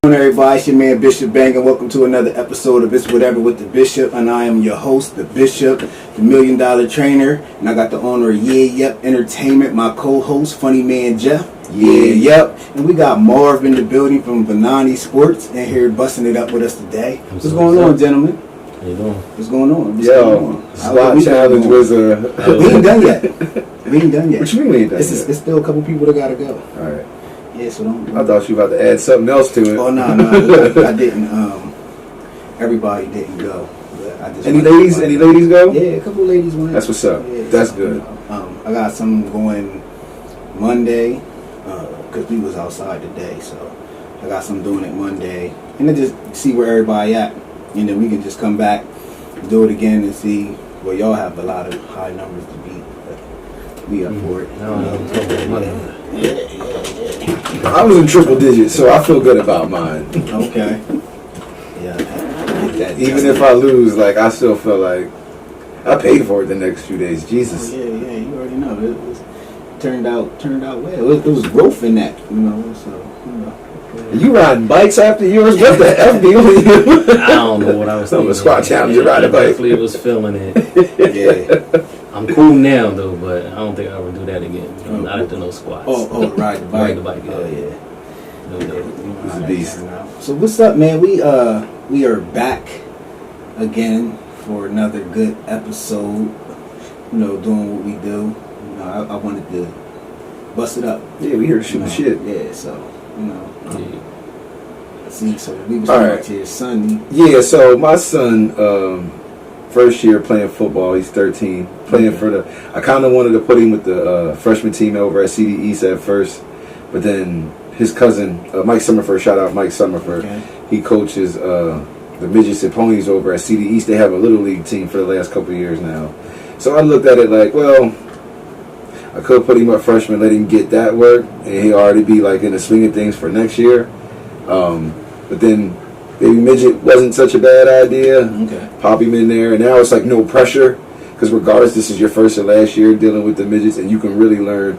Everybody, it's your man Bishop Bang, and welcome to another episode of It's Whatever with the Bishop. And I am your host, the Bishop, the $1 Million Trainer, and I got the owner of Yep Entertainment, my co-host, Funny Man Jeff. Yep, and we got Marv in the building from Vanani Sports, and here busting it up with us today. What's going on, gentlemen? How you doing? What's going on? Squad challenge was a. We ain't done yet. What you mean we ain't done yet? It's still a couple people that gotta go. All right. Yeah, so don't. I thought you were about to add something else to it. Oh no, I didn't. Everybody didn't go. I just Any ladies go? Yeah, a couple ladies went. That's what's up. Yeah, That's so, good. I got some going Monday because we was outside today, so I got some doing it Monday, and then just see where everybody at, and then we can just come back, do it again, and see. Well, y'all have a lot of high numbers to beat, but we up for it. I was in triple digits, so I feel good about mine. Okay. Yeah. Even if I lose, like I still feel like I paid for it the next few days. Jesus. Oh, yeah, you already know. It turned out well. It was growth in that, so. You riding bikes after yours? What the F do you? I don't know what I was thinking. The squat challenge, you ride a bike. Definitely was feeling it. Yeah. I'm cool now though, but I don't think I would do that again. Not after no squats. Oh, ride the bike. Ride the bike. Yeah. Oh yeah. No, He's a beast. So what's up, man? We are back again for another good episode. Doing what we do. I wanted to bust it up. Yeah, we here to shoot the shit. Yeah, so Yeah. See, so we was All talking right. about your son. Yeah, so my son, first year playing football, he's 13, playing for the, I kind of wanted to put him with the freshman team over at CD East at first, but then his cousin, Mike Summerford, shout out Mike Summerford, he coaches the midgets and ponies over at CD East. They have a little league team for the last couple of years now. So I looked at it like, well, I could put him up freshman, let him get that work, and he'll already be like in the swing of things for next year. But then baby midget wasn't such a bad idea. Okay. Pop him in there, and now it's like no pressure, because regardless, this is your first or last year dealing with the midgets, and you can really learn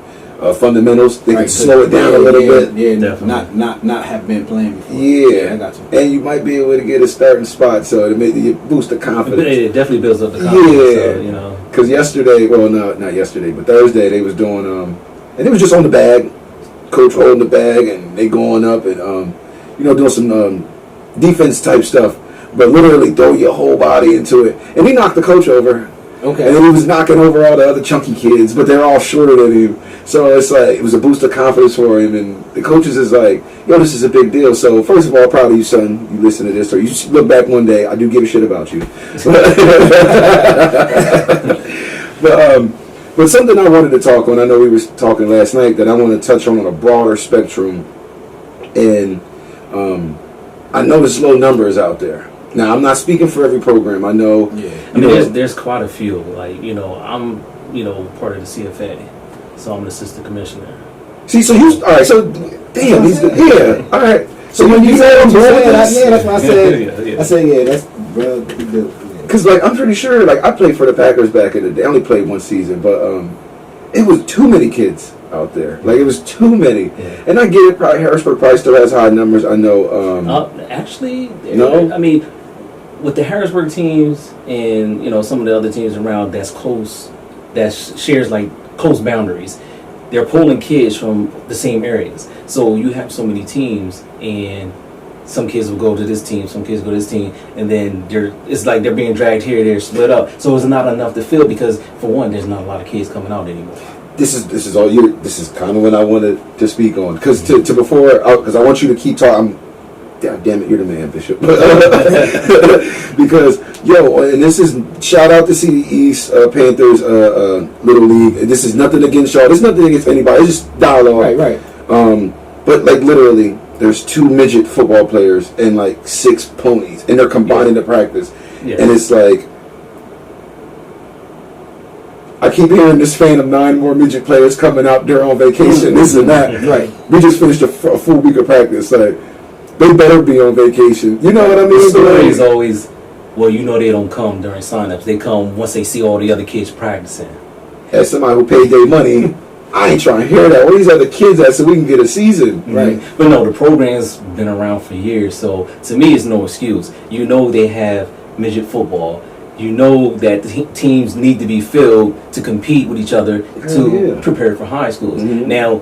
fundamentals. They can slow it down a little bit. Yeah, definitely. Not have been playing before. Yeah, I got you. And you might be able to get a starting spot, so it may boost the confidence. It definitely builds up the confidence. Yeah, So, because yesterday, well, no, not yesterday, but Thursday, they was doing, and it was just on the bag, coach holding the bag, and they going up and, doing some defense type stuff, but literally throw your whole body into it. And he knocked the coach over. Okay. And then he was knocking over all the other chunky kids, but they're all shorter than him. So it's like, it was a boost of confidence for him. And the coaches is like, yo, this is a big deal. So first of all, proud of you, son. You listen to this, or you look back one day, I do give a shit about you. But something I wanted to talk on, I know we were talking last night, that I want to touch on a broader spectrum. And I know there's low numbers out there. Now, I'm not speaking for every program. I know. Yeah. I mean, there's quite a few. Like, I'm, part of the CFA, so I'm an assistant commissioner. See, so you, all right, so, damn, all right. So when you said I'm born with this? Yeah, that's what I said. Yeah. I said, yeah, that's, bro, Because, like, I'm pretty sure, like, I played for the Packers back in the day. I only played one season, but it was too many kids out there. Like, it was too many. Yeah. And I get it, probably Harrisburg probably still has high numbers. I know. Actually, no? I mean, with the Harrisburg teams and, some of the other teams around that's close, that shares, like, close boundaries, they're pulling kids from the same areas. So you have so many teams, and some kids will go to this team, some kids go to this team, and then it's like they're being dragged here, they're split up. So it's not enough to fill because, for one, there's not a lot of kids coming out anymore. This is all you. This is kind of what I wanted to speak on, because because I want you to keep talking. God damn it, you're the man, Bishop. Because and this is shout out to CD East Panthers Little League. This is nothing against y'all. There's nothing against anybody. It's just dialogue. Right. But like literally, there's 2 midget football players and like 6 ponies, and they're combining to practice, and it's like. I keep hearing this fan of 9 more midget players coming out there on vacation, this and that. Right. We just finished a full week of practice. Like, they better be on vacation. You know what I mean? The story is always, well, they don't come during signups. They come once they see all the other kids practicing. As somebody who paid their money I ain't trying to hear that. Where these other kids at so we can get a season, Right. But no, the program's been around for years, so to me, it's no excuse. You know they have midget football. You know that the teams need to be filled to compete with each other to prepare for high schools. Now,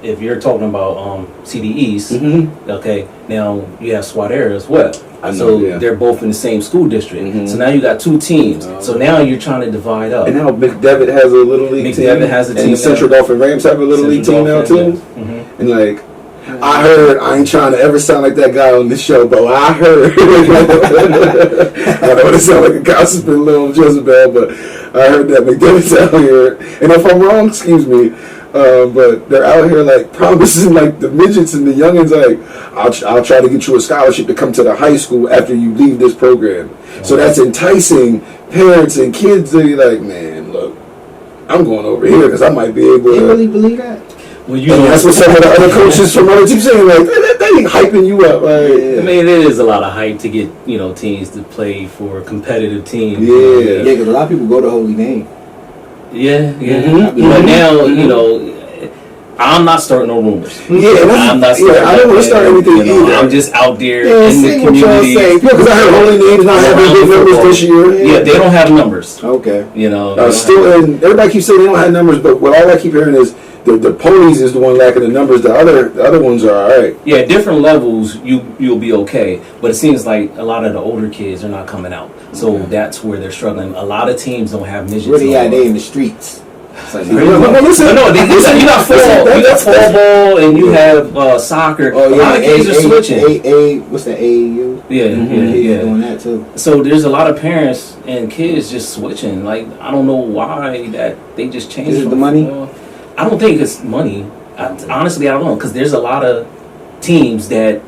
if you're talking about CD East, okay, now you have SWAT Air as well. I know, so they're both in the same school district. So now you got two teams. So now you're trying to divide up. And now McDevitt has a little league team. McDevitt has a team. And the Central Dolphin Rams have a little league team now too. And like, I heard, I ain't trying to ever sound like that guy on this show, but I heard, I don't want to sound like a gossiping little Jezebel, but I heard that McDevitt's out here, and if I'm wrong, excuse me, but they're out here like promising like the midgets and the youngins like, I'll try to get you a scholarship to come to the high school after you leave this program. So that's enticing parents and kids to be like, man, look, I'm going over here because I might be able to. You really believe that? Well, And that's what some of the other coaches from other teams saying, like, they ain't hyping you up. Like, I mean, it is a lot of hype to get teams to play for competitive teams. Yeah, because a lot of people go to Holy Name. Yeah. But now, I'm not starting no rumors. I'm not starting. I don't want to start anything either. I'm just out there in the community. Because I heard Holy Name's not having good numbers this year. Yeah, they don't have numbers. Okay. Still, and everybody keeps saying they don't have numbers, but what all I keep hearing is the ponies is the one lacking the numbers. The other ones are all right. Yeah, different levels you'll be okay, but it seems like a lot of the older kids are not coming out, so that's where they're struggling. A lot of teams don't have midgets. Where they at? They in the streets. You got football, and you have soccer. Oh, yeah, a lot of kids are switching. What's the AAU? Yeah, doing that too. So there's a lot of parents and kids just switching. Like, I don't know why that they just changed. Is it the money? I don't think it's money. Honestly, I don't know, because there's a lot of teams that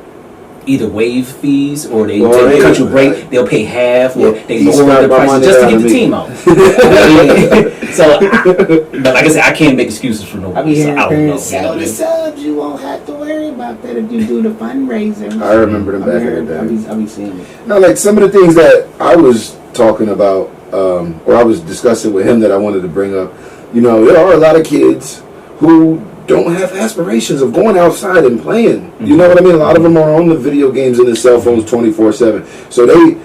either waive fees or they take a country break. They'll pay half or they lower their prices just to get the team out. But like I said, I can't make excuses for nobody. I be hearing parents sell the subs. You won't have to worry about that if you do the fundraiser. I remember them back in the day. I be seeing it. No, like some of the things that I was talking about, or I was discussing with him that I wanted to bring up. There are a lot of kids who don't have aspirations of going outside and playing. You know what I mean? A lot of them are on the video games and the cell phones 24/7. So they,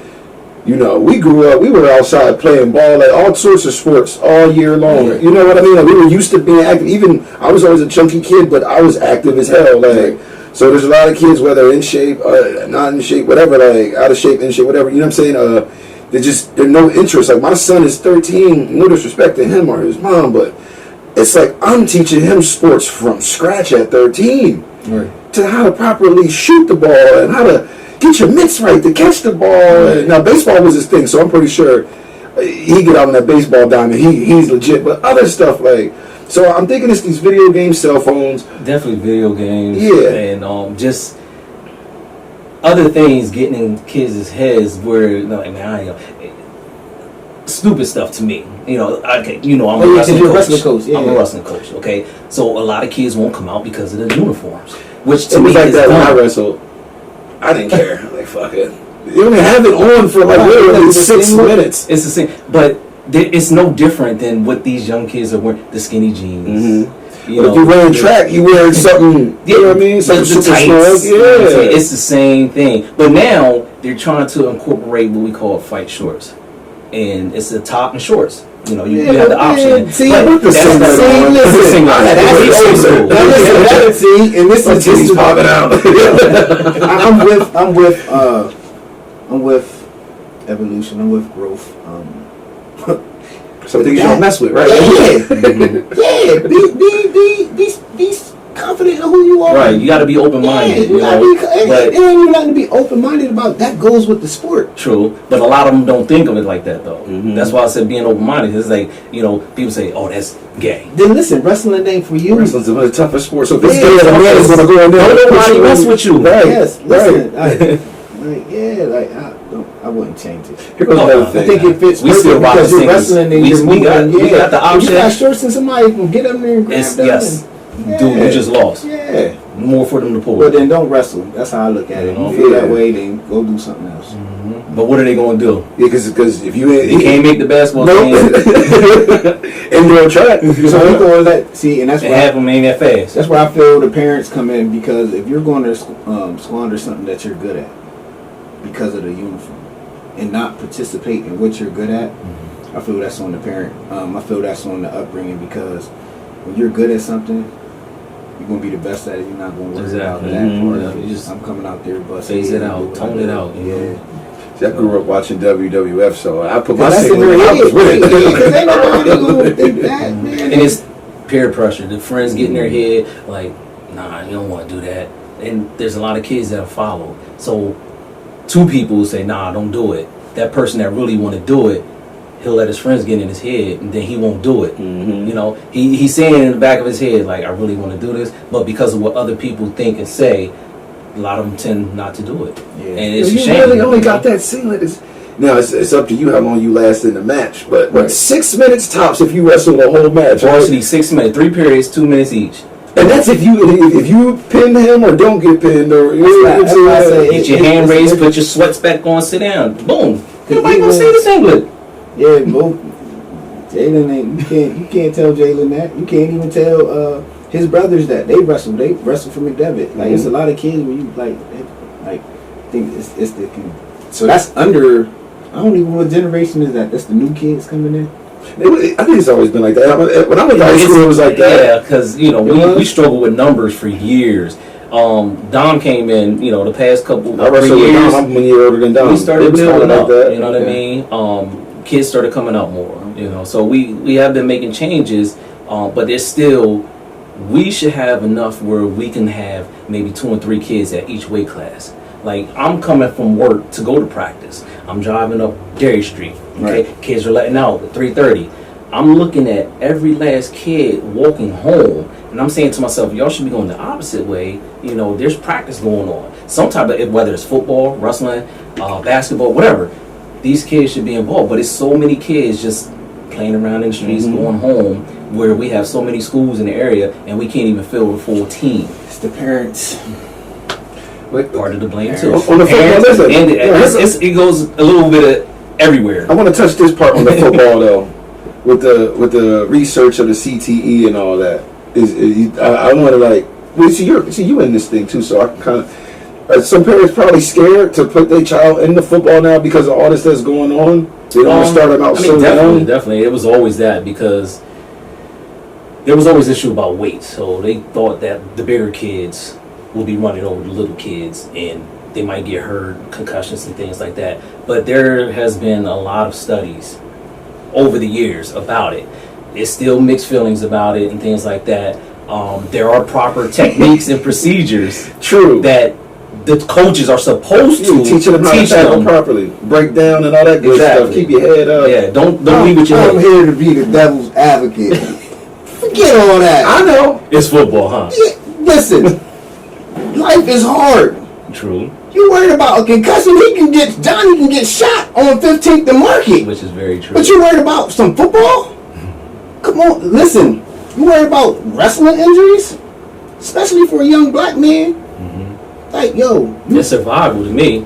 we grew up, we were outside playing ball, like all sorts of sports all year long. You know what I mean? Like, we were used to being active. Even I was always a chunky kid, but I was active as hell. Like, so there's a lot of kids, whether in shape, not in shape, whatever, like out of shape, in shape, whatever. You know what I'm saying? They're no interest. Like, my son is 13. No disrespect to him or his mom, but it's like I'm teaching him sports from scratch at 13. To how to properly shoot the ball and how to get your mitts right to catch the ball. And now, baseball was his thing, so I'm pretty sure he get out on that baseball diamond. He's legit. But other stuff, like, so I'm thinking it's these video games, cell phones. Definitely video games. Yeah. And just other things getting in kids' heads where, like, man, stupid stuff to me. I'm a wrestling coach. I'm a wrestling coach. Okay, so a lot of kids won't come out because of the uniforms, which to me like is that dumb. when I wrestled. I didn't care. Like, fuck it. You only have it on for like literally 6 minutes. It's the same, but it's no different than what these young kids are wearing. The skinny jeans. If you're wearing track, you wearing something. You know what I mean? Something super tights. Yeah, it's the same thing. But now they're trying to incorporate what we call fight shorts, and it's the top and shorts. You have the option. See, listen. And this is just popping out. I'm with evolution. I'm with growth. Some things you don't mess with, right? Be confident in who you are. Right, you got to be open-minded. You you're not to be open-minded about that goes with the sport. True, but a lot of them don't think of it like that, though. That's why I said being open-minded. It's like, people say, "Oh, that's gay." Then listen, wrestling ain't for you. Wrestling's one of the toughest sports. So if it's gay, the man is gonna go in there. Don't nobody mess with you. Right. Yes, listen. I wouldn't change it. Here goes another thing. I think it fits We still because you're singles. wrestling and you're We got moving. the option. You got shorts and somebody can get up there and grab them. Yes. Dude, you just lost. Yeah. More for them to pull. But then don't wrestle. That's how I look at it. If you feel that way, then go do something else. But what are they going to do? Yeah, because if you can't make the basketball team. Indoor track. So you going to let see, and that's why half them ain't that fast. That's where I feel the parents come in, because if you're going to squander something that you're good at because of the uniform and not participate in what you're good at, I feel that's on the parent. I feel that's on the upbringing, because when you're good at something, you're gonna be the best at it. You're not gonna worry about that part of it. I'm coming out there, but phase it out, tone it out. Yeah. See, I grew up watching WWF, so I put my that's in their head. Because ain't nobody gonna think that, man. And it's peer pressure. The friends get in their head like, nah, you don't want to do that. And there's a lot of kids that'll follow. So two people will say, nah, don't do it. That person that really want to do it, he'll let his friends get in his head, and then he won't do it. You know, he's saying in the back of his head, like, I really want to do this, but because of what other people think and say, a lot of them tend not to do it. Yeah. And it's a shame. You really only got that ceiling. Now, it's up to you how long you last in the match, but 6 minutes tops if you wrestle the whole match. Varsity, 6 minutes, 3 periods, 2 minutes each. And that's if you pin him or don't get pinned, or get your hand raised, put your sweats back on, sit down, boom. Nobody gonna say the singlet. Yeah, both. Jalen ain't. You can't tell Jalen that. You can't even tell his brothers that they wrestle. They wrestle for McDevitt. Like it's a lot of kids where you like think it's the. So that's under. I don't even know what generation is that. That's the new kids coming in. I think it's always been like that. When I went to high school, it was like that. Yeah, because we struggled with numbers for years. Dom came in, the past couple I wrestled with Dom. I'm 1 year older than Dom. We started building up. That. You know what I mean? Kids started coming out more. So we have been making changes, but there's still. We should have enough where we can have maybe 2 and 3 kids at each weight class. Like, I'm coming from work to go to practice. I'm driving up Dairy Street. Okay, right. Kids are letting out at 3:30. I'm looking at every last kid walking home, and I'm saying to myself, y'all should be going the opposite way. There's practice going on. Some type of, whether it's football, wrestling, basketball, whatever. These kids should be involved, but it's so many kids just playing around in the streets, going home, where we have so many schools in the area, and we can't even fill a full team. It's the parents. Part of the blame too. On the football, it goes a little bit of everywhere. I want to touch this part on the football though, with the research of the CTE and all that. I want to see you in this thing too, so I can kind of. Some parents probably scared to put their child in the football now because of all this that's going on. They don't want to start them out so young. Definitely, it was always that, because there was always issue about weight. So they thought that the bigger kids will be running over the little kids, and they might get hurt, concussions and things like that. But there has been a lot of studies over the years about it. There's still mixed feelings about it and things like that. There are proper techniques and procedures. True. That the coaches are supposed to teach them how to tackle properly, break down and all that good stuff. Keep your head up. Yeah, don't leave with your head. I'm here to be the devil's advocate. Forget all that. I know. It's football, huh? Yeah, listen, life is hard. True. You worried about a concussion? Johnny can get shot on 15th and Market. Which is very true. But you worried about some football? Come on, listen. You worried about wrestling injuries? Especially for a young black man? Like, yo. It's survival to me.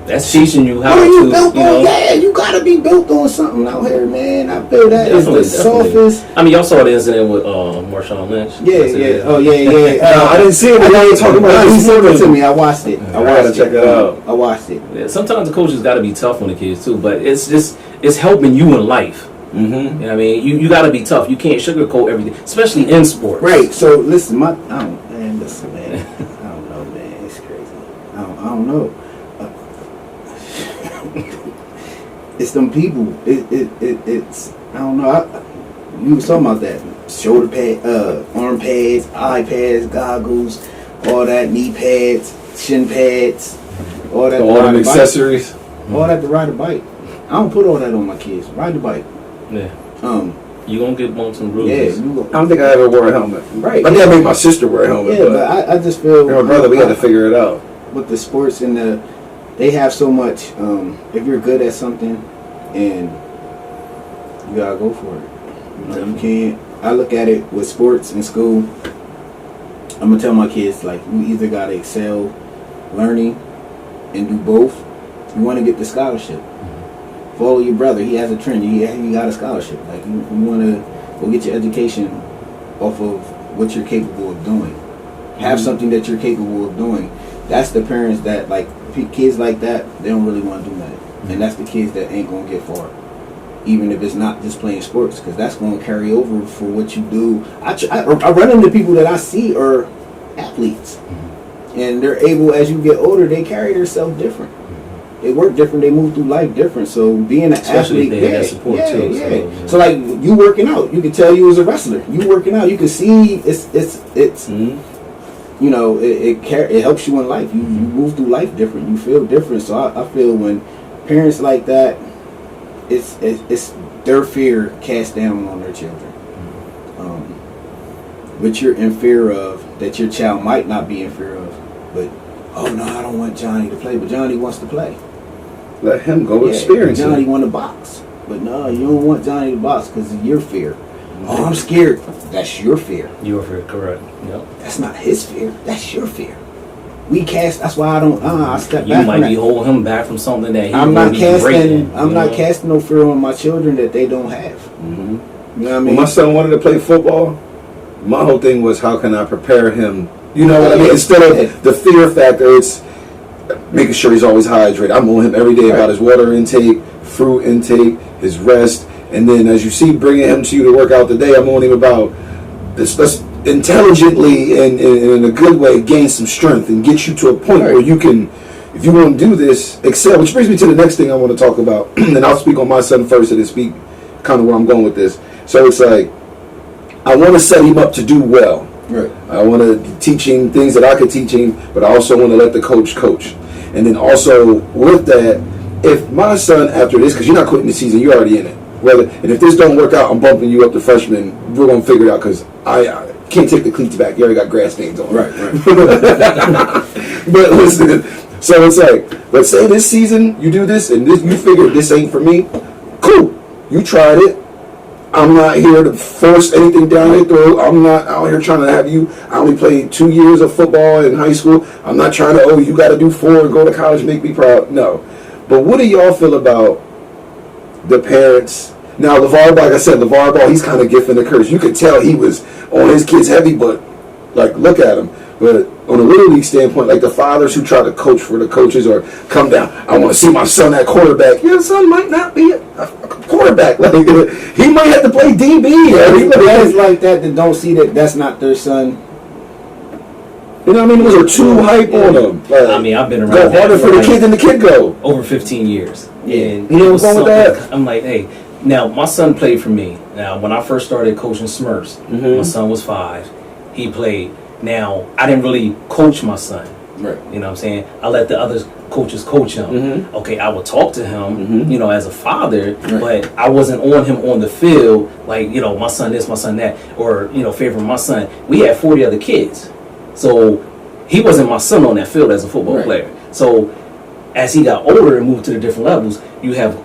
That's teaching you how you to, built on? Yeah, you gotta be built on something out here, man. I feel that is the softest. I mean, y'all saw the incident with Marshawn Lynch. Yeah. Oh, yeah. I didn't see it. I know you're talking about it. He sent it to me. I watched it. I gotta check it out. I watched it. Yeah, sometimes the coaches got to be tough on the kids too, but it's helping you in life. You know what I mean? You got to be tough. You can't sugarcoat everything, especially in sports. Right. So listen, listen, man. I don't know, man. It's crazy. I don't know. It's them people. It's I don't know. You was talking about that shoulder pad, arm pads, eye pads, goggles, all that, knee pads, shin pads, all that. All them accessories. All that to ride a bike. I don't put all that on my kids. Ride the bike. Yeah. You gonna get bumps and bruises. Yeah. I don't think I ever wore a helmet. Right. I think I made my sister wear a helmet. Yeah, but I just feel. My brother, we got to figure it out. With the sports and they have so much. If you're good at something, and you gotta go for it. You can't. I look at it with sports in school. I'm gonna tell my kids, like, you either gotta excel learning and do both, You want to get the scholarship. Follow your brother. He has a trend. He got a scholarship. Like you want to go get your education off of what you're capable of doing. Have something that you're capable of doing. That's the parents that like kids like that. They don't really want to do that, and that's the kids that ain't gonna get far. Even if it's not just playing sports, because that's going to carry over for what you do. I run into people that I see are athletes, and they're able, as you get older, they carry themselves different. They work different. They move through life different. So being an Especially athlete, if they have that support too. So like you working out, you can tell you as a wrestler. You working out, you can see it's you know it helps you in life. You move through life different. You feel different. So I feel when parents like that, it's their fear cast down on their children. What you're in fear of that your child might not be in fear of, but oh no, I don't want Johnny to play, but Johnny wants to play. Let him go experience it. Johnny want to box, but no, you don't want Johnny to box because of your fear. Oh, I'm scared. That's your fear. Your fear, correct. Yep. That's not his fear. That's your fear. We cast. That's why I don't. I step You back. might be holding him back from something that he I'm not casting. I'm not know? casting no fear on my children that they don't have. Mm-hmm. You know what I When mean? my son wanted to play football, my whole thing was how can I prepare him? You know what I mean? Instead of the fear factor, it's making sure he's always hydrated. I'm on him every day about his water intake, fruit intake, his rest, and then as you see bringing him to you to work out today, I'm on him about this. Let's intelligently and in a good way gain some strength and get you to a point where you can, if you want to do this, excel. Which brings me to the next thing I want to talk about, and I'll speak on my son first and then speak kind of where I'm going with this. So it's like I want to set him up to do well. Right. I want to teach him things that I could teach him, but I also want to let the coach coach. And then also with that, if my son after this, because you're not quitting the season, you're already in it. And if this don't work out, I'm bumping you up to freshman. We're gonna figure it out because I can't take the cleats back. You already got grass stains on. Right. But listen, so it's like, let's say this season you do this and this, you figure this ain't for me. Cool, you tried it. I'm not here to force anything down your throat. I'm not out here trying to have you. I only played 2 years of football in high school. I'm not trying to, you got to do 4 and go to college, make me proud. No. But what do y'all feel about the parents? Now, LeVar Ball, like I said, LeVar Ball, he's kind of gift and a curse. You could tell he was on his kids heavy, but, like, look at him. But on a Little League standpoint, like the fathers who try to coach for the coaches or come down, I want to see my son at quarterback. Your son might not be a quarterback. Like, he might have to play DB. Guys like that don't see that that's not their son. You know what I mean? Those are too hype on them. Like, I mean, I've been around go harder for the kid than the kid go. over 15 years. Yeah. And You know it what's was wrong with something- that? I'm like, hey, now my son played for me. Now, when I first started coaching Smurfs, my son was 5. He played. Now, I didn't really coach my son. Right. You know what I'm saying? I let the other coaches coach him. Okay, I would talk to him, you know, as a father, but I wasn't on him on the field, like, you know, my son this, my son that, or, you know, favoring my son. We had 40 other kids. So he wasn't my son on that field as a football player. So as he got older and moved to the different levels, you have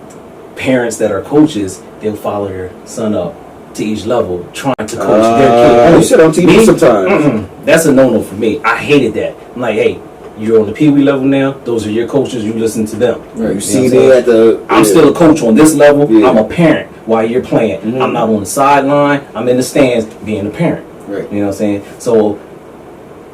parents that are coaches, they'll follow their son up to each level, trying to coach their kid. You said on TV sometimes. That's a no-no for me. I hated that. I'm like, hey, you're on the Pee Wee level now. Those are your coaches. You listen to them. Right. You see know me at the. I'm still a coach on this level. Yeah. I'm a parent while you're playing. I'm not on the sideline. I'm in the stands being a parent. Right. You know what I'm saying? So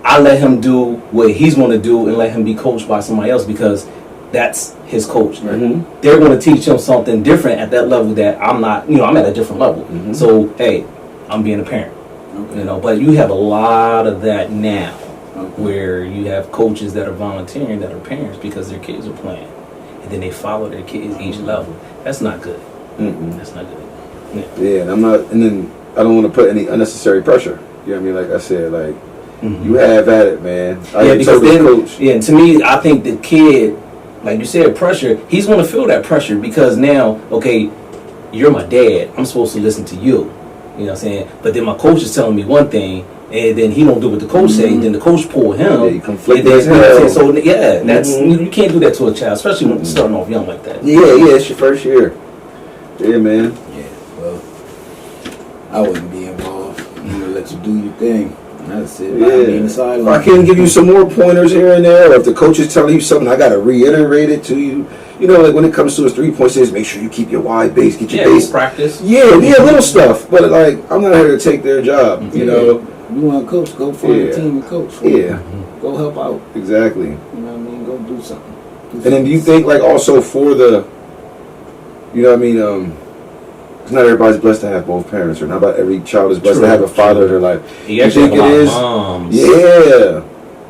I let him do what he's going to do and let him be coached by somebody else because that's his coach. They're going to teach him something different at that level that I'm not, you know, I'm at a different level. So, hey, I'm being a parent. You know, but you have a lot of that now where you have coaches that are volunteering that are parents because their kids are playing. And then they follow their kids each level. That's not good. That's not good. Yeah, and I'm not, and then I don't want to put any unnecessary pressure. You know what I mean? Like I said, like, you have at it, man. Yeah, because then, coach. yeah, to me, I think the kid, like you said, pressure, he's going to feel that pressure because now, okay, you're my dad. I'm supposed to listen to you. You know what I'm saying? But then my coach is telling me one thing, and then he don't do what the coach say. Then the coach pull him. Yeah, you conflict and then, as hell. so yeah, that's you can't do that to a child, especially when starting off young like that. Yeah, it's your first year. Yeah, man. Yeah. Well, I wouldn't be involved. I'm gonna let you do your thing. That's it. Yeah. Being the If sideline. I can give you some more pointers here and there, or if the coach is telling you something, I got to reiterate it to you. you know, like when it comes to his 3-point stance, make sure you keep your wide base, get your base. Practice. Yeah, little stuff. But like, I'm not here to take their job. You know, you want to coach? Go find a team and coach. Go help out. Exactly. You know what I mean? Go do something. And then do you think like also for the, you know what I mean? Because not everybody's blessed to have both parents, or not about every child is blessed to have a father in their life. You actually have a lot of moms. Yeah.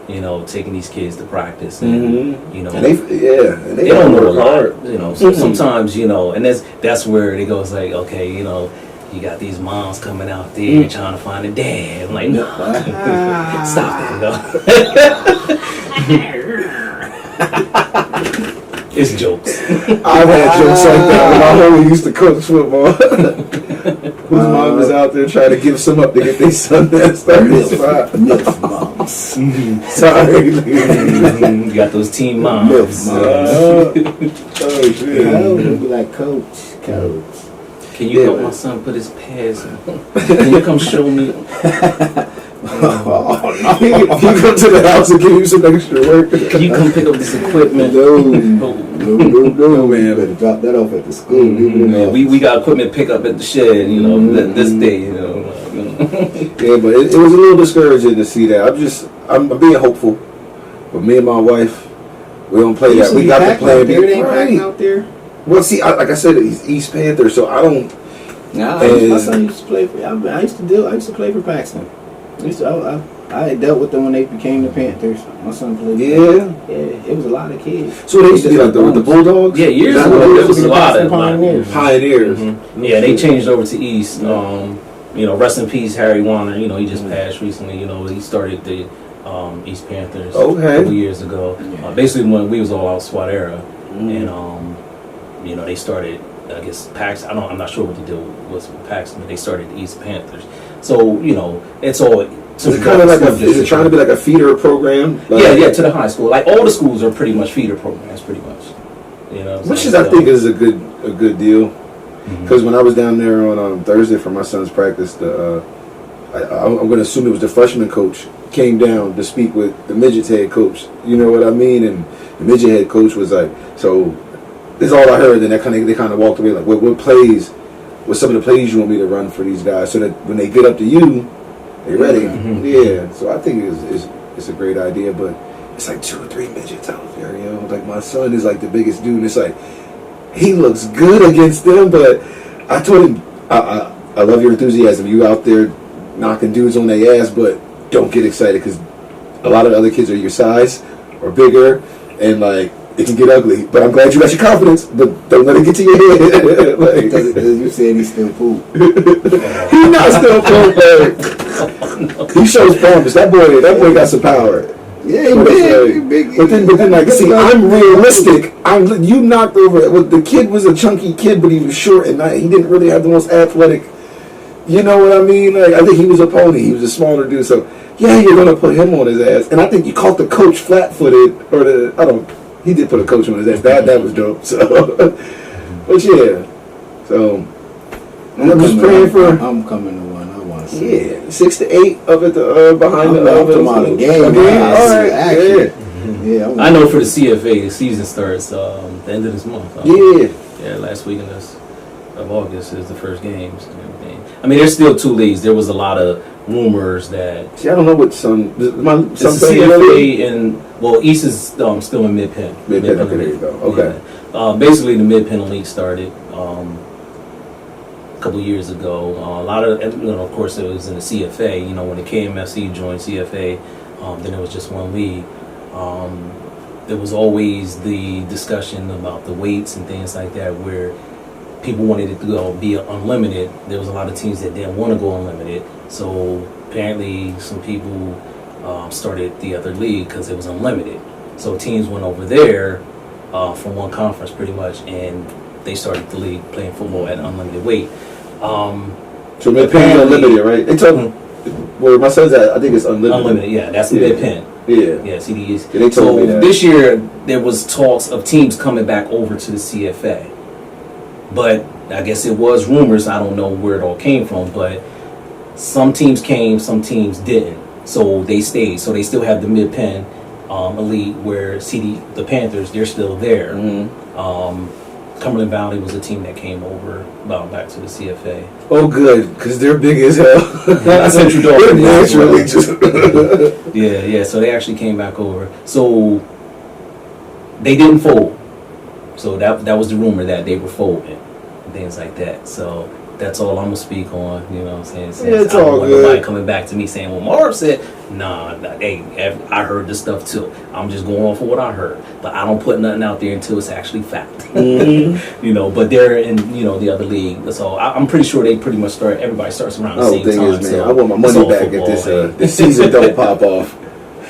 You know, taking these kids to practice, and you know, and they don't know a lot. You know, so sometimes you know, and that's where it goes. Like, okay, you know, you got these moms coming out there trying to find a dad. I'm like, no, stop that. It's jokes. I've had jokes like that when my homie used to coach football. Whose mom is out there trying to give some up to get their son that starting spot. Milf moms. Sorry. You got those teen moms. Milf moms. Oh shit. They'll be like, coach. Can you help my son put his pads on? Can you come show me? Oh, no. You come to the house and give you some extra work. Can you come pick up this equipment? No, man. You better drop that off at the school. We got equipment pick up at the shed, you know, this day, you know. Yeah, but it was a little discouraging to see that. I'm being hopeful. But me and my wife, we don't play that. We got to play it. It ain't packing out there. Well, see, like I said, he's East Panther, so I don't. Nah, my son used to play for. I used to play for Paxton. I had dealt with them when they became the Panthers. My son played. Yeah, it was a lot of kids. So they used to be like the Bulldogs. Yeah, years ago there was a lot of pioneers. Mm-hmm. Yeah, they changed over to East. You know, rest in peace, Harry Warner. You know, he just passed recently. You know, he started the East Panthers a couple years ago. Basically, when we was all out SWAT era, and you know, they started. I guess Paxton. I'm not sure what the deal was with Paxton, but they started the East Panthers. So you know, it's all. Is it kind of like is it trying to be like a feeder program? Like, yeah, to the high school. Like all the schools are pretty much feeder programs, pretty much. You know, which is I think is a good deal. Because when I was down there on Thursday for my son's practice, I'm going to assume it was the freshman coach came down to speak with the midget head coach. You know what I mean? And the midget head coach was like, so this is all I heard. Then they kind of walked away like, what some of the plays you want me to run for these guys, so that when they get up to you, they're ready. Yeah. So I think it's a great idea, but it's like 2 or 3 midgets out there. You know, like my son is like the biggest dude. And it's like he looks good against them, but I told him I love your enthusiasm. You out there knocking dudes on their ass, but don't get excited because a lot of other kids are your size or bigger, and like it can get ugly. But I'm glad you got your confidence, but don't let it get to your head. Like, because you said he's still poop. He's not still poop, man. He shows promise. That boy got some power. Yeah, he big. But then, like, see, I'm realistic. You knocked over it. Well, the kid was a chunky kid, but he was short, and he didn't really have the most athletic. You know what I mean? Like, I think he was a pony. He was a smaller dude. So, yeah, you're gonna put him on his ass. And I think you caught the coach flat-footed, or he did put a coach on his ass. That was dope. So, but yeah. So, I'm just praying for. I'm coming to one. I want to see. Yeah, 6 to 8 of it behind the game. All right, yeah. I know for the CFA, the season starts the end of this month. Yeah, last weekend of August is the first games and everything. I mean, there's still 2 leagues. There was a lot of rumors that. See, I don't know what my it's the CFA and East is still in Mid-Penn. Mid-Penn, okay, there you go. Okay. Yeah. Basically, the Mid-Penn League started a couple years ago. A lot of, of course, it was in the CFA. You know, when the KMFC joined CFA, then it was just one league. There was always the discussion about the weights and things like that, where people wanted it to be unlimited. There was a lot of teams that didn't want to go unlimited. So apparently, some people started the other league because it was unlimited. So teams went over there from one conference, pretty much, and they started the league playing football at unlimited weight. So Mid-Penn unlimited, right? They told me where my son's at. I think it's unlimited. Unlimited, yeah. That's Mid-Penn. Yeah, CDs. Yeah, they told me that. This year there was talks of teams coming back over to the CFA, but I guess it was rumors. I don't know where it all came from, but some teams came, some teams didn't. So they stayed. So they still have the Mid-Penn elite, where the Panthers, they're still there. Cumberland Valley was a team that came over, bound back to the CFA. Oh, good, because they're big as hell. Central Dauphin. Naturally just. Yeah. So they actually came back over. So they didn't fold. So that was the rumor that they were folding, and things like that. So that's all I'm gonna speak on. You know what I'm saying? Yeah, it's I don't all want good. nobody coming back to me saying, "Well, Marv said, nah, hey, I heard this stuff too." I'm just going off of what I heard, but I don't put nothing out there until it's actually fact. Mm-hmm. You know, but they're in the other league, so I'm pretty sure they pretty much start. Everybody starts around the same thing time. is, man, So I want my it's money all back football, if man. this season don't pop off.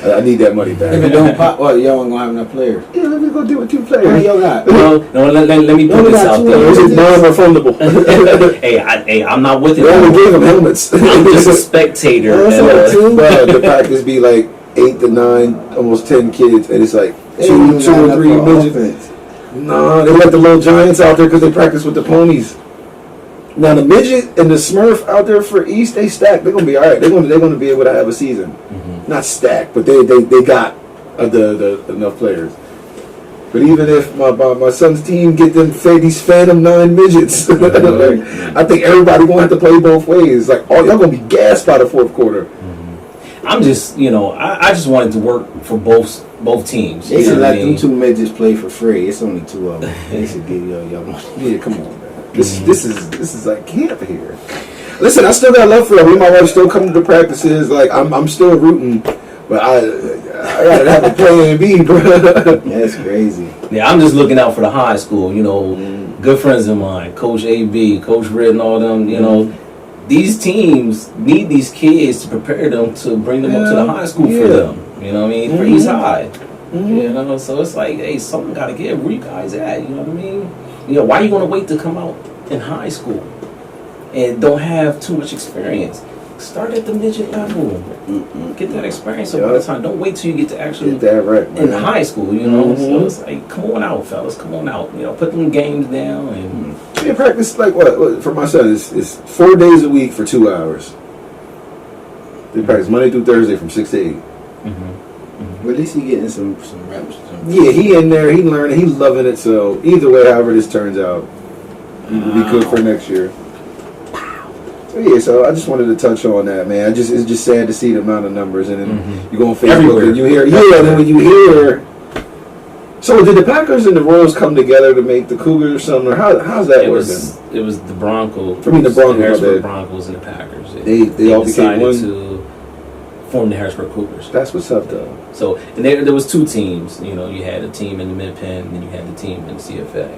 I need that money back. If it don't pop, well, y'all ain't gonna have enough players. Yeah, let me go deal with 2 What players. y'all got? No, let me put Only this got out 2 there. Is it non-refundable? Hey, I'm not with it. They only gave them helmets. I'm just a spectator. Oh, that's all right, too. Bro, the practice be like 8 to 9, almost 10 kids, and it's like They two ain't got or enough 3 for midgets. offense. Nah, they let the little giants out there because they practice with the ponies. Now the midget and the Smurf out there for East, they stacked. They're gonna be all right. They're gonna be able to have a season. Mm-hmm. Not stacked, but they got the enough players. But even if my son's team get them these Phantom 9 midgets, like, I think everybody gonna have to play both ways. Like, oh, y'all gonna be gassed by the 4th quarter. I'm just, I just wanted to work for both teams. They You should know what I let them mean? 2 midgets play for free. It's only 2 of them. They should give y'all money. Yeah, come on, man. This is like camp here. Listen, I still got love for them. Me and my wife still come to the practices. Like I'm still rooting, but I gotta have a plan B, bro. That's crazy. Yeah, I'm just looking out for the high school. Good friends of mine, Coach AB, Coach Red, and all them. These teams need these kids to prepare them to bring them up to the high school for them. You know what I mean? For East High. So it's like, hey, something got to give. Where you guys at? You know what I mean? Why are you going to wait to come out in high school and don't have too much experience? Start at the midget level. Get that experience. So by the time, don't wait till you get to actually Get that right, man. in high school. So it's like, come on out, fellas. Come on out. Put them games down and. Yeah, practice like what for my son is 4 days a week for 2 hours. They practice Monday through Thursday from 6 to 8. But at least he getting some reps. Yeah, he in there, he learning, he loving it. So either way, however this turns out, it'll be good for next year. So yeah, so I just wanted to touch on that, man. It's just sad to see the amount of numbers, and then you go on Facebook Everywhere. and you hear, and then when you hear. So did the Packers and the Royals come together to make the Cougars or something, or how's that working? It was the Broncos. The Broncos, Harrisburg my bad. Broncos and the Packers. They all became decided one? to form the Harrisburg Cougars. That's what's up, though. So, and there was 2 teams. You had a team in the Mid-Penn, and then you had the team in the CFA.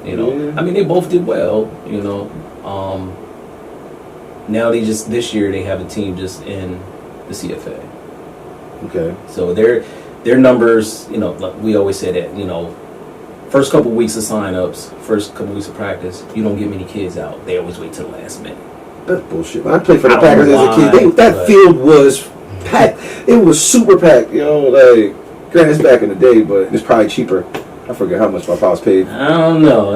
Yeah. I mean, they both did well. Now this year they have a team just in the CFA. Okay. So their numbers, like we always say that, first couple weeks of sign-ups, first couple weeks of practice, you don't get many kids out. They always wait till the last minute. That's bullshit. When I played for the I don't Packers know as a kid, why, that but- field was packed. It was super packed, like, granted, it's back in the day, but it's probably cheaper. I forget how much my pops paid. I don't know.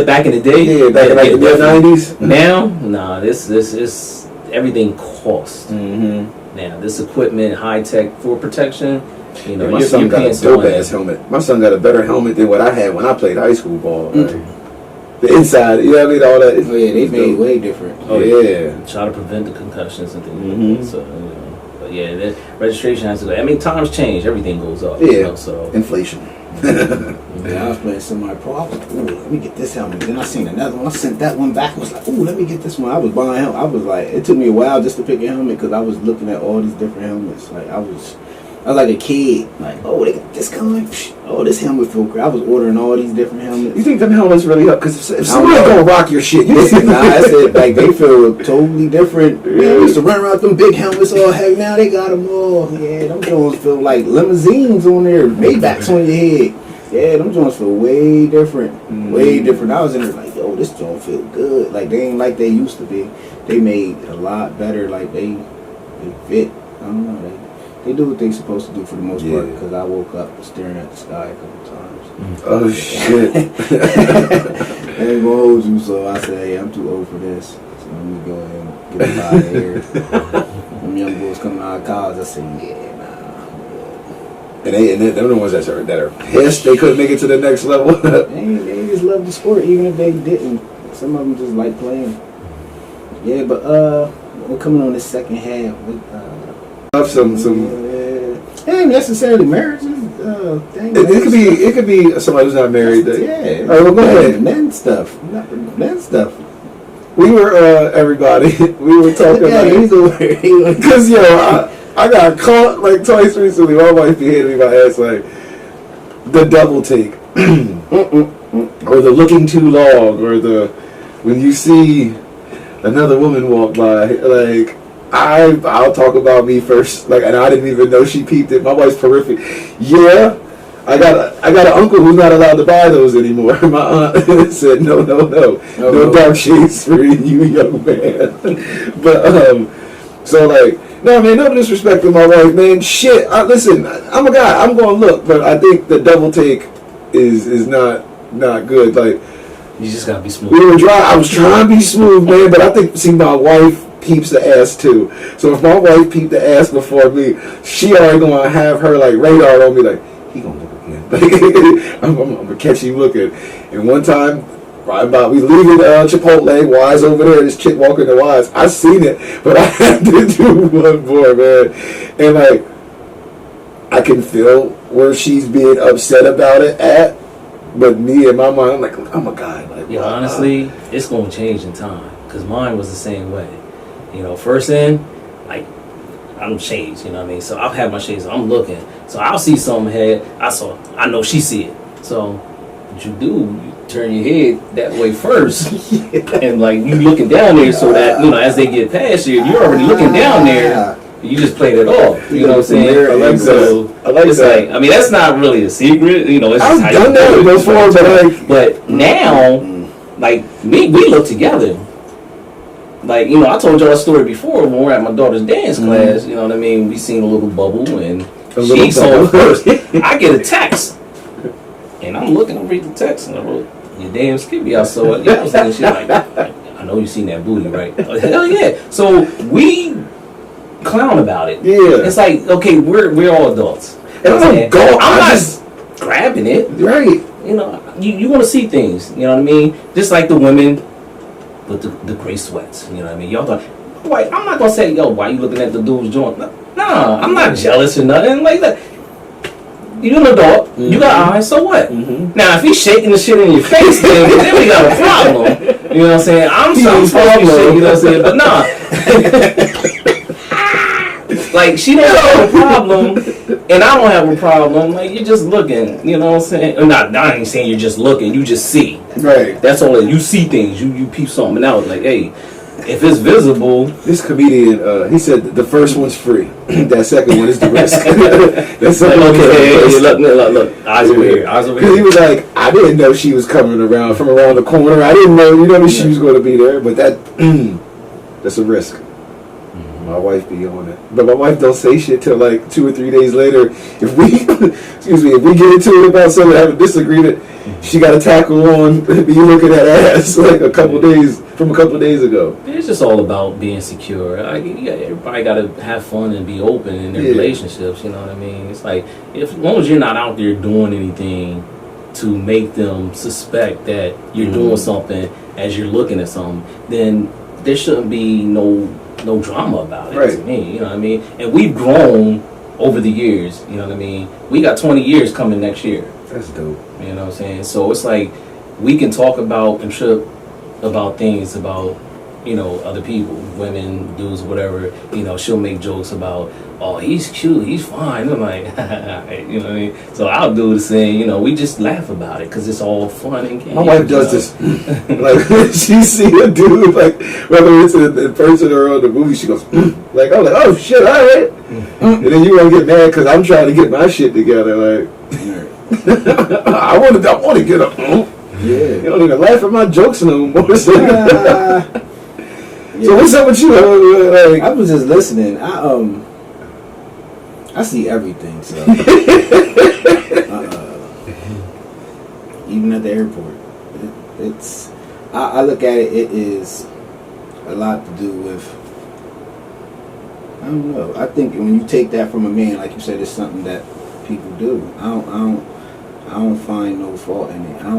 Back in the day? Yeah, back in like the mid-90s. Now? Nah, this is, everything costs. Mm-hmm. Now, this equipment, high-tech for protection, My son got a dope-ass helmet. My son got a better helmet than what I had when I played high school ball. Like, the inside, you know what I mean? All that. Oh yeah, they made way different. Oh, yeah. Try to prevent the concussions and things Mhm. like that. So, but yeah, the registration has to go. I mean, times change. Everything goes up. Yeah. So, Inflation. Yeah, I was playing semi-pro. I was like, ooh, let me get this helmet. Then I seen another one. I sent that one back. I was like, ooh, let me get this one. I was buying helmet. I was like, it took me a while just to pick a helmet because I was looking at all these different helmets. Like I was like a kid. Like, oh, they got this kind. Psh, oh, this helmet feel great. I was ordering all these different helmets. You think them helmets really help? Because if I somebody's don't know. gonna rock your shit, you Nah, I said like they feel totally different. Man, I used to run around with them big helmets all heck. Now they got them all. Yeah, them joints feel like limousines on there, Maybachs on your head. Yeah, them joints feel way different. Way different. I was in there like, yo, this joint feel good. Like they ain't like they used to be. They made a lot better. Like they fit. I don't know. They do what they supposed to do for the most part. Yeah. Because I woke up staring at the sky a couple times. Oh shit. I ain't gonna hold you, so I said, hey, I'm too old for this. So let me go ahead and get them out of here. Them young boys coming out of college, I said, yeah, nah. they're the ones that are pissed they couldn't make it to the next level. They just love the sport, even if they didn't. Some of them just like playing. Yeah, but we're coming on the second half. Have some. Ain't necessarily marriages. It could be somebody who's not married. Yeah. All right, well, go ahead. Men stuff. We were everybody. We were talking because I got caught like twice recently. My wife be hitting me my ass like the double take, or the looking too long, or the when you see another woman walk by, like I'll talk about me first, like, and I didn't even know she peeped it. My wife's horrific. Yeah, I got an uncle who's not allowed to buy those anymore. My aunt said no dark shades for you, young man. But so like. No, man, no disrespect to my wife, man. Shit, listen, I'm a guy. I'm going to look, but I think the double take is not good. Like, you just got to be smooth. We were I was trying to be smooth, man, but I think, see, my wife peeps the ass, too. So if my wife peeped the ass before me, she already going to have her, like, radar on me, like, he going to look again. I'm going to catch him looking. And one time, right about we leaving Chipotle, Wise over there, this chick walking to Wise. I seen it, but I had to do one more, man. And like, I can feel where she's being upset about it at, but me in my mind, I'm like, I'm a guy. Like, yeah, honestly, it's gonna change in time because mine was the same way. You know, first in, like, I'm shades. You know what I mean? So I've had my shades. I'm looking, so I'll see something ahead. I know she see it. So what you do? Turn your head that way first, and like you looking down there, so that as they get past you, you're already looking down there. You just played it off. You know what I'm saying? I like so it's that. like, I mean, that's not really a secret. It's just I've how done that before, but now, like we look together. Like I told y'all a story before when we were at my daughter's dance class. You know what I mean? We seen a little bubble, and she saw it first. I get a text. And I'm looking, I'm reading the text, and I wrote, "You damn skippy." I saw it. I was thinking shit like, I know you seen that booty, right? Oh, hell yeah. So we clown about it. Yeah. It's like, okay, we're all adults. And I'm not grabbing it. Right. You want to see things. You know what I mean? Just like the women with the gray sweats. You know what I mean? Y'all thought, wait, I'm not gonna say, yo, why you looking at the dude's joint? Nah, I'm not jealous or nothing like that. You're an adult. You got eyes. So what? Now, if he's shaking the shit in your face, then we got a problem. You know what I'm saying? I'm supposed to be shaking. You know what I'm saying? But nah. Like, she don't have a problem, and I don't have a problem. Like, you're just looking. You know what I'm saying? I ain't saying you're just looking. You just see. Right. That's all. You see things. You peep something out. Like, hey. If it's visible, this comedian, he said the first one's free. That second one is the risk. That second one is look, eyes over here, eyes over here. He here. was like, I didn't know she was coming around from around the corner. I didn't know, she was going to be there. But that's a risk. My wife be on it, but my wife don't say shit till like 2 or 3 days later. If we, if we get into it about something, have a disagreement, she got a tackle on. Be looking at ass like a couple days ago. It's just all about being secure. Everybody got to have fun and be open in their relationships. You know what I mean? It's like, as long as you're not out there doing anything to make them suspect that you're doing something as you're looking at something, then there shouldn't be no drama about it to me. You know what I mean? And we've grown over the years. You know what I mean? We got 20 years coming next year. That's dope. You know what I'm saying? So it's like we can talk about and trip about things about, other people, women, dudes, whatever. She'll make jokes about, oh, he's cute, he's fine. I'm like, you know what I mean? So I'll do the same. We just laugh about it because it's all fun and games. My wife does this. Like, she see a dude, like, whether it's in person or on the movie, she goes, like, I'm like, oh shit, all right. And then you want to get mad because I'm trying to get my shit together. Like, I want to get up. Yeah. You don't even laugh at my jokes no more. So what's up with you? I was just listening. I see everything. So even at the airport, I look at it. It is a lot to do with. I don't know. I think when you take that from a man, like you said, it's something that people do. I don't find no fault in it. I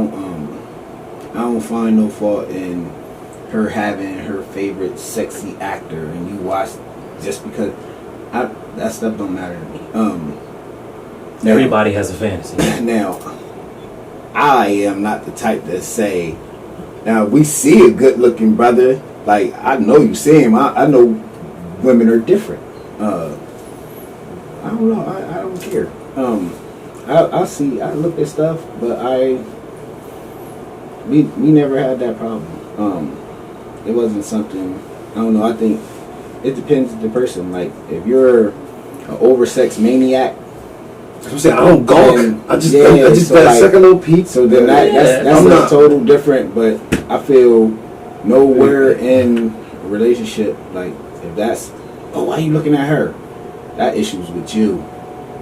don't find no fault in her having her favorite sexy actor, and you watch just because that stuff don't matter to me. Everybody has a fantasy. Now, I am not the type that say, now we see a good looking brother, like I know you see him. I know women are different. I don't know. I don't care. I look at stuff, but we never had that problem. It wasn't something, I don't know, I think it depends on the person. Like, if you're an oversex maniac, I'm saying I don't gawk. I just so got like, a second little peek. so then that's total different. But I feel nowhere in a relationship, like, if that's, oh, why are you looking at her? That issue's with you.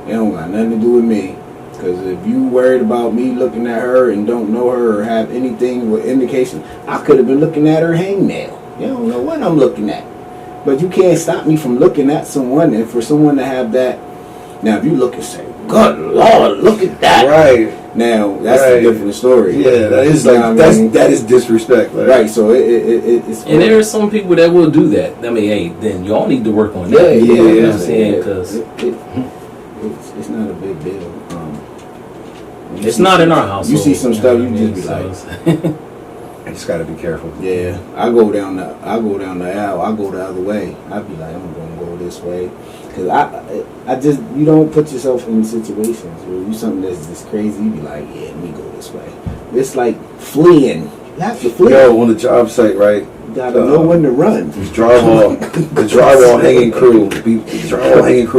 It don't got nothing to do with me. Because if you worried about me looking at her and don't know her or have anything with indication, I could have been looking at her hangnail. You don't know what I'm looking at. But you can't stop me from looking at someone, and for someone to have that. Now, if you look and say, good Lord, look at that. Right. Now, that's a different story. Yeah, that is like, that is disrespect. Like. Right, so it's... And there are some people that will do that. I mean, hey, then y'all need to work on that. Yeah, You know what I'm yeah. saying? Because it's not a big deal. it's not in our household. You see some stuff, you know what I just mean? be like... So I just gotta be careful. Yeah, I go down the aisle. I go the other way. I be like, I'm gonna go this way, cause I just, you don't put yourself in situations where you something that's just crazy. You be like, yeah, let me go this way. It's like fleeing. You have to flee. Yo, on the job site, right? You gotta know when to run. The drywall hanging crew.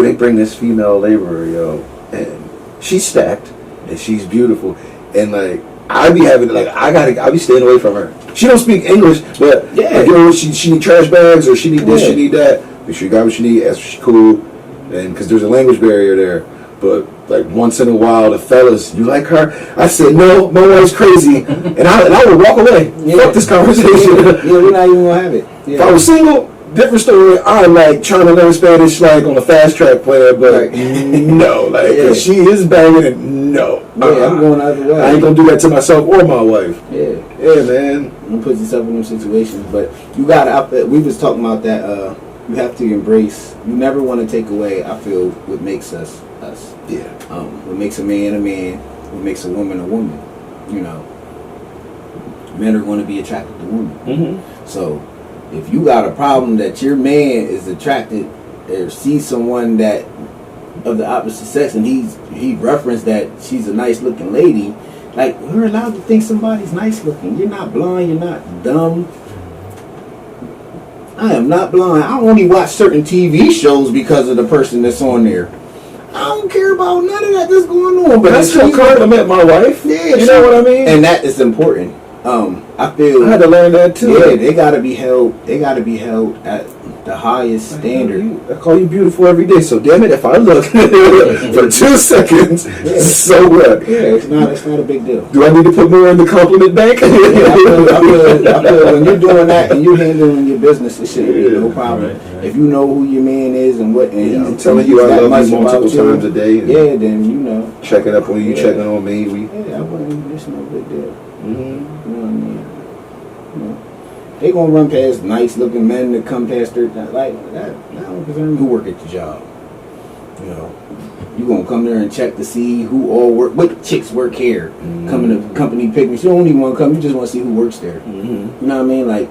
They bring this female laborer, yo, and she's stacked and she's beautiful, and like. I be having like I be staying away from her. She don't speak English, but Yeah. like, you know, she need trash bags or she need this, she need that. Make sure you got what you need. Ask if she's cool, and because there's a language barrier there. But like once in a while, the fellas, you like her? I said no, my wife's crazy, and I would walk away. Yeah. Fuck this conversation. Yeah, we're not even gonna have it. Yeah. If I was single, different story. I like trying to learn Spanish like on a fast track plan, but Right. no, like Yeah. if she is banging it, no. Yeah, I'm going the other way. I ain't gonna do that to myself or my wife. Yeah. Yeah, man. You put yourself in them situations, but you gotta. We was talking about that. You have to embrace. You never want to take away. I feel what makes us us. Yeah. What makes a man, what makes a woman. You know, men are going to be attracted to women. Mm-hmm. So, if you got a problem that your man is attracted or sees someone that of the opposite sex, and he referenced that she's a nice looking lady, like, we're allowed to think somebody's nice looking. You're not blind. You're not dumb. I am not blind. I only watch certain TV shows because of the person that's on there. I don't care about none of that that's going on. But that's if what she's- compliment my wife. Yeah, You know what I mean? And that is important. I feel I had to learn that too. yeah, they gotta be held. They gotta be held at the highest standard. I call you beautiful every day, so damn it, if I look for 2 seconds, so what? Yeah, it's not a big deal. Do I need to put more in the compliment bank? Yeah, I feel when you're doing that and you're handling your business, it shouldn't be no problem. Right. If you know who your man is and what, and Yeah, I'm he's telling you, I that love much you multiple about you, times a day. And yeah, then you know. checking up on you, Yeah. checking on me. Yeah, I wouldn't. It's no big deal. Mm-hmm. You know what I mean? You know, they gonna run past nice looking men that come past their like that. I don't concern me who work at the job. You know, you gonna come there and check to see who all work, what chicks work here. Mm-hmm. Coming to company picnics, you don't even want to come. You just want to see who works there. Mm-hmm. You know what I mean? Like,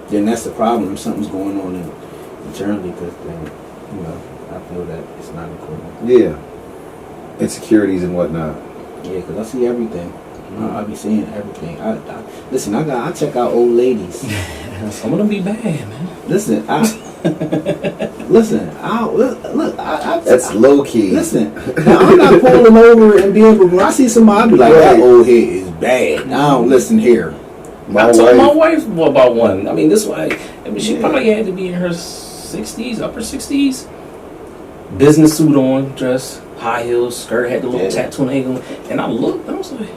then that's the problem. Something's going on internally, because then, you know, I feel that it's not important. Yeah. Insecurities and whatnot. Yeah, because I see everything. I be seeing everything. Listen, I check out old ladies. some of them be bad, man. Listen, look. That's low key. Listen, now, I'm not pulling them over and being. When I see somebody, I be like, that old head is bad. I don't listen here. I told my wife about one. I mean, this way. I mean, she probably had to be in her 60s, upper 60s. Business suit on, dress, high heels, skirt, had the little tattoo on the ankle. And I looked, I was like,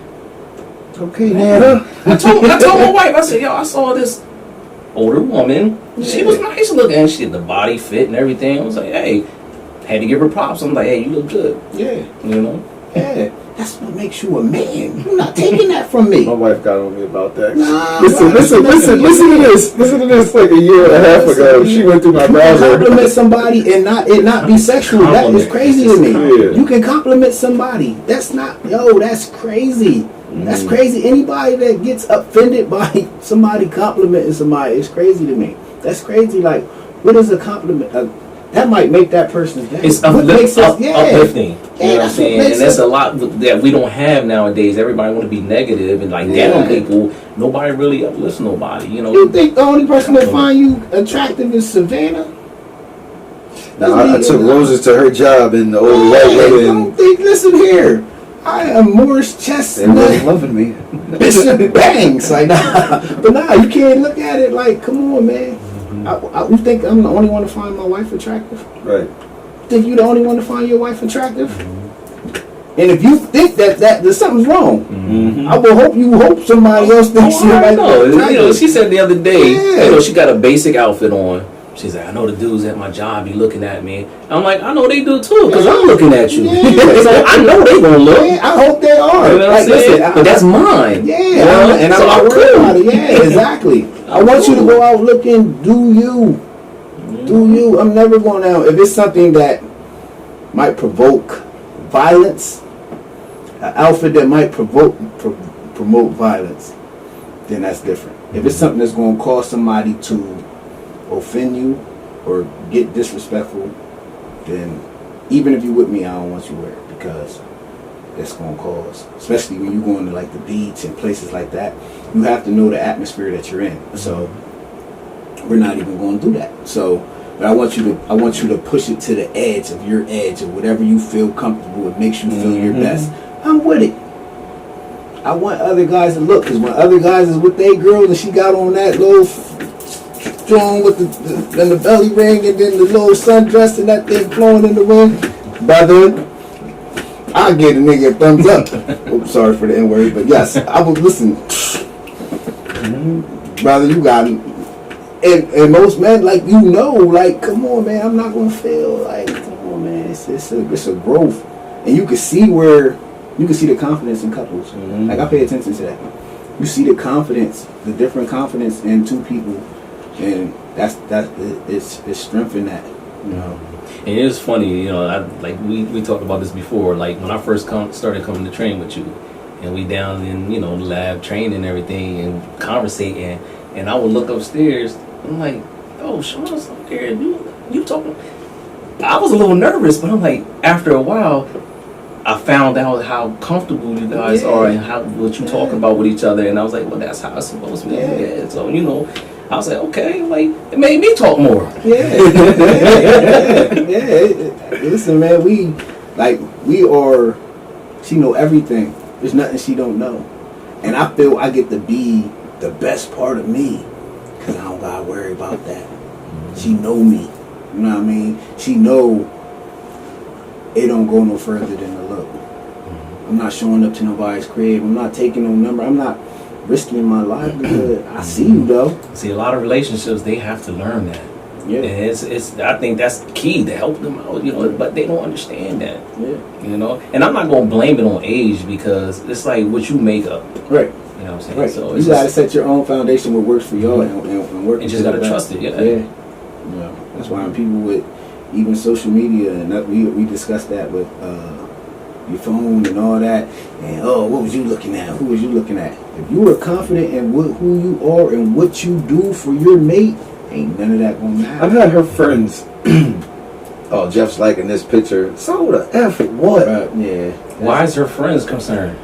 okay, Nana. I told my wife, I said, yo, I saw this older woman. She was nice looking. She had the body fit and everything. I was like, hey, had to give her props. I'm like, hey, you look good. Yeah. You know? Yeah. That's what makes you a man. You're not taking that from me. My wife got on me about that. Nah, listen to this. Listen to this. Like a year and a half ago, she went through my You can browser. compliment somebody and not be sexual. That is crazy to me. Yeah. You can compliment somebody. That's crazy. That's crazy. Anybody that gets offended by somebody complimenting somebody is crazy to me. That's crazy. Like, what is a compliment? That might make that person's day. It's uplifting. uplifting. You know what I'm that's saying? And that's a lot that we don't have nowadays. Everybody want to be negative and like down people. Nobody really uplifts nobody. You know. You think the only person that find you attractive is Savannah? Nah, I took Roses to her job in the old white lady, and Listen here. I am Morris they Chestnut. wasn't loving me. Bishop Banks. Like, nah. But nah, you can't look at it like, come on, man. You think I'm the only one to find my wife attractive? Right. Think you the only one to find your wife attractive? And if you think that there's something's wrong, I will hope somebody else thinks I somebody know. attractive. You know, she said the other day, you know, she got a basic outfit on. She's like, I know the dudes at my job be looking at me. I'm like, I know they do too, because I'm looking at you. Yeah. So I know they gonna look. Yeah, I hope they are. You know what I'm saying? But that's mine. Yeah, You know? and I'm So not worried cool. about it. Yeah, exactly. I want you to go out looking, do you. Do you. I'm never going out. If it's something that might provoke violence, an outfit that might promote violence, then that's different. If it's something that's going to cause somebody to offend you or get disrespectful, then even if you're with me, I don't want you to wear it, because that's going to cause, especially when you're going to like the beach and places like that, you have to know the atmosphere that you're in. So we're not even going to do that. So, but I want you to push it to the edge of your edge, of whatever you feel comfortable with, makes you feel your best. I'm with it. I want other guys to look, because when other guys is with their girls and she got on that little strong with the belly ring and then the little sundress and that thing flowing in the wind, brother, I'll give a nigga a thumbs up. Oops, sorry for the N-word, but yes, I would listen. Brother, you got it. And most men, like, you know, like, come on, man, I'm not gonna feel like, come on, man, it's a growth, and you can see the confidence in couples. Like, I pay attention to that. You see the confidence, the different confidence in two people, and it's strength in that, you know. And it's funny, you know, we talked about this before. Like when I first started coming to train with you, and we down in, you know, the lab training and everything and conversating, and I would look upstairs. I'm like, oh, Sean's up there. You talking? I was a little nervous, but I'm like, after a while, I found out how comfortable you guys are and what you talk about with each other, and I was like, well, that's how it's supposed to be. Yeah. So, you know, I was like, okay, like, it made me talk more. Yeah. Listen, man, she know everything. There's nothing she don't know. And I feel I get to be the best part of me, because I don't gotta worry about that. She know me. You know what I mean? She know it don't go no further than the look. I'm not showing up to nobody's crib. I'm not taking no number. I'm not risking my livelihood. I see you though. See, a lot of relationships, they have to learn that. Yeah. And I think that's key to help them out, you know, but they don't understand that. Yeah. You know? And I'm not gonna blame it on age, because it's like what you make up. Right. You know what I'm saying? Right. So You it's gotta set your own foundation, what works for y'all, and work. You just gotta trust it, yeah. Yeah. That's why people with even social media, and that, we discussed that with your phone and all that, and what was you looking at? Who was you looking at? If you are confident in who you are and what you do for your mate, ain't none of that gonna matter. I've had her friends. Oh, Jeff's liking this picture. So the F what? Yeah. Why is her friends concerned?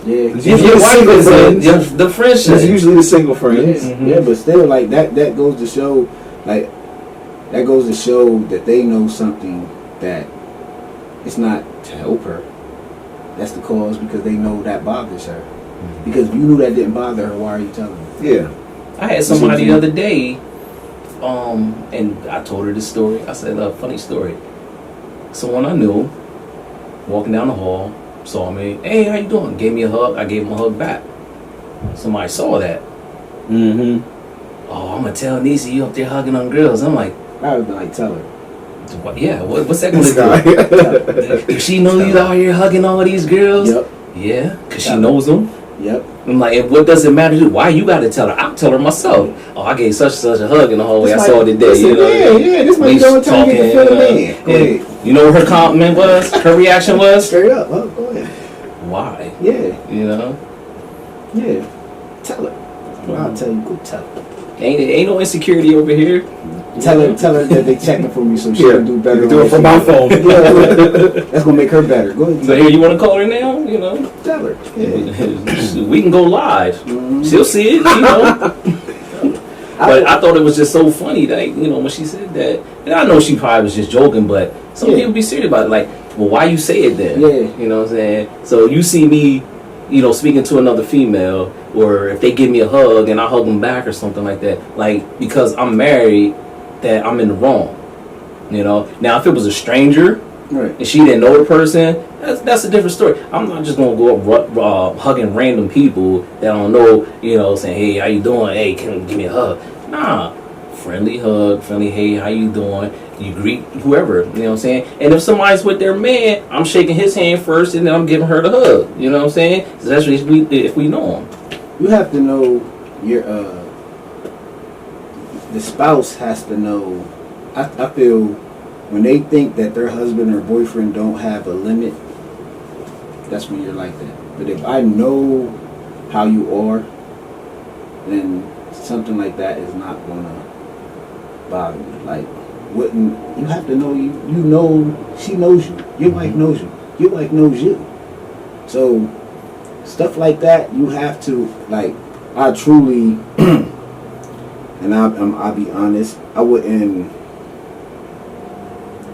Yeah. It's usually the single friends. The friendship. It's usually the single friends. Yeah, but still, like that goes to show, that they know something that it's not to help her. That's the cause, because they know that bothers her. Because if you knew that didn't bother her, why are you telling her? Yeah. I had somebody the other day, and I told her this story. I said, a funny story. Someone I knew, walking down the hall, saw me. Hey, how you doing? Gave me a hug. I gave him a hug back. Somebody saw that. Oh, I'm going to tell Nisi you up there hugging on girls. I'm like, I would be like, tell her. Yeah, what's that going to do? Does she know you out here hugging all these girls? Yep. Yeah, because she knows them. Yep. I'm like, and what does it matter to? Why you got to tell her? I'll tell her myself. Oh, I gave such and such a hug in the hallway. I saw it today. You know, yeah. This might be the only time you can feel the man. Go ahead. You know what her compliment was? Her reaction was? Straight up. Oh, go ahead. Why? Yeah. You know? Yeah. Tell her. I'll tell you. Go tell her. Ain't no insecurity over here. Tell her that they checking for me so she can do better. Do it from my phone. Yeah, that's gonna make her better. Go ahead. So here, you want to call her now? You know? Tell her. Yeah. We can go live. Mm-hmm. She'll see it. You know? But I thought it was just so funny that, you know, when she said that, and I know she probably was just joking, but some people be serious about it. Like, well, why you say it then? Yeah. You know what I'm saying? So you see me, you know, speaking to another female, or if they give me a hug and I hug them back or something like that, like, because I'm married, that I'm in the wrong. You know? Now, if it was a stranger, right, and she didn't know the person, that's a different story. I'm not just gonna go up hugging random people that I don't know, you know, saying, hey, how you doing? Hey, can you give me a hug? Nah. Friendly hug, friendly, hey, how you doing? You greet whoever, you know what I'm saying? And if somebody's with their man, I'm shaking his hand first and then I'm giving her the hug. You know what I'm saying? Especially if we know him. you have to know your the spouse has to know. I feel when they think that their husband or boyfriend don't have a limit, that's when you're like that. But if I know how you are, then something like that is not gonna bother me. Like, wouldn't you have to know you know she knows you. Your wife knows you. Your wife knows you. So stuff like that, you have to, like, I truly and I'll be honest, I wouldn't,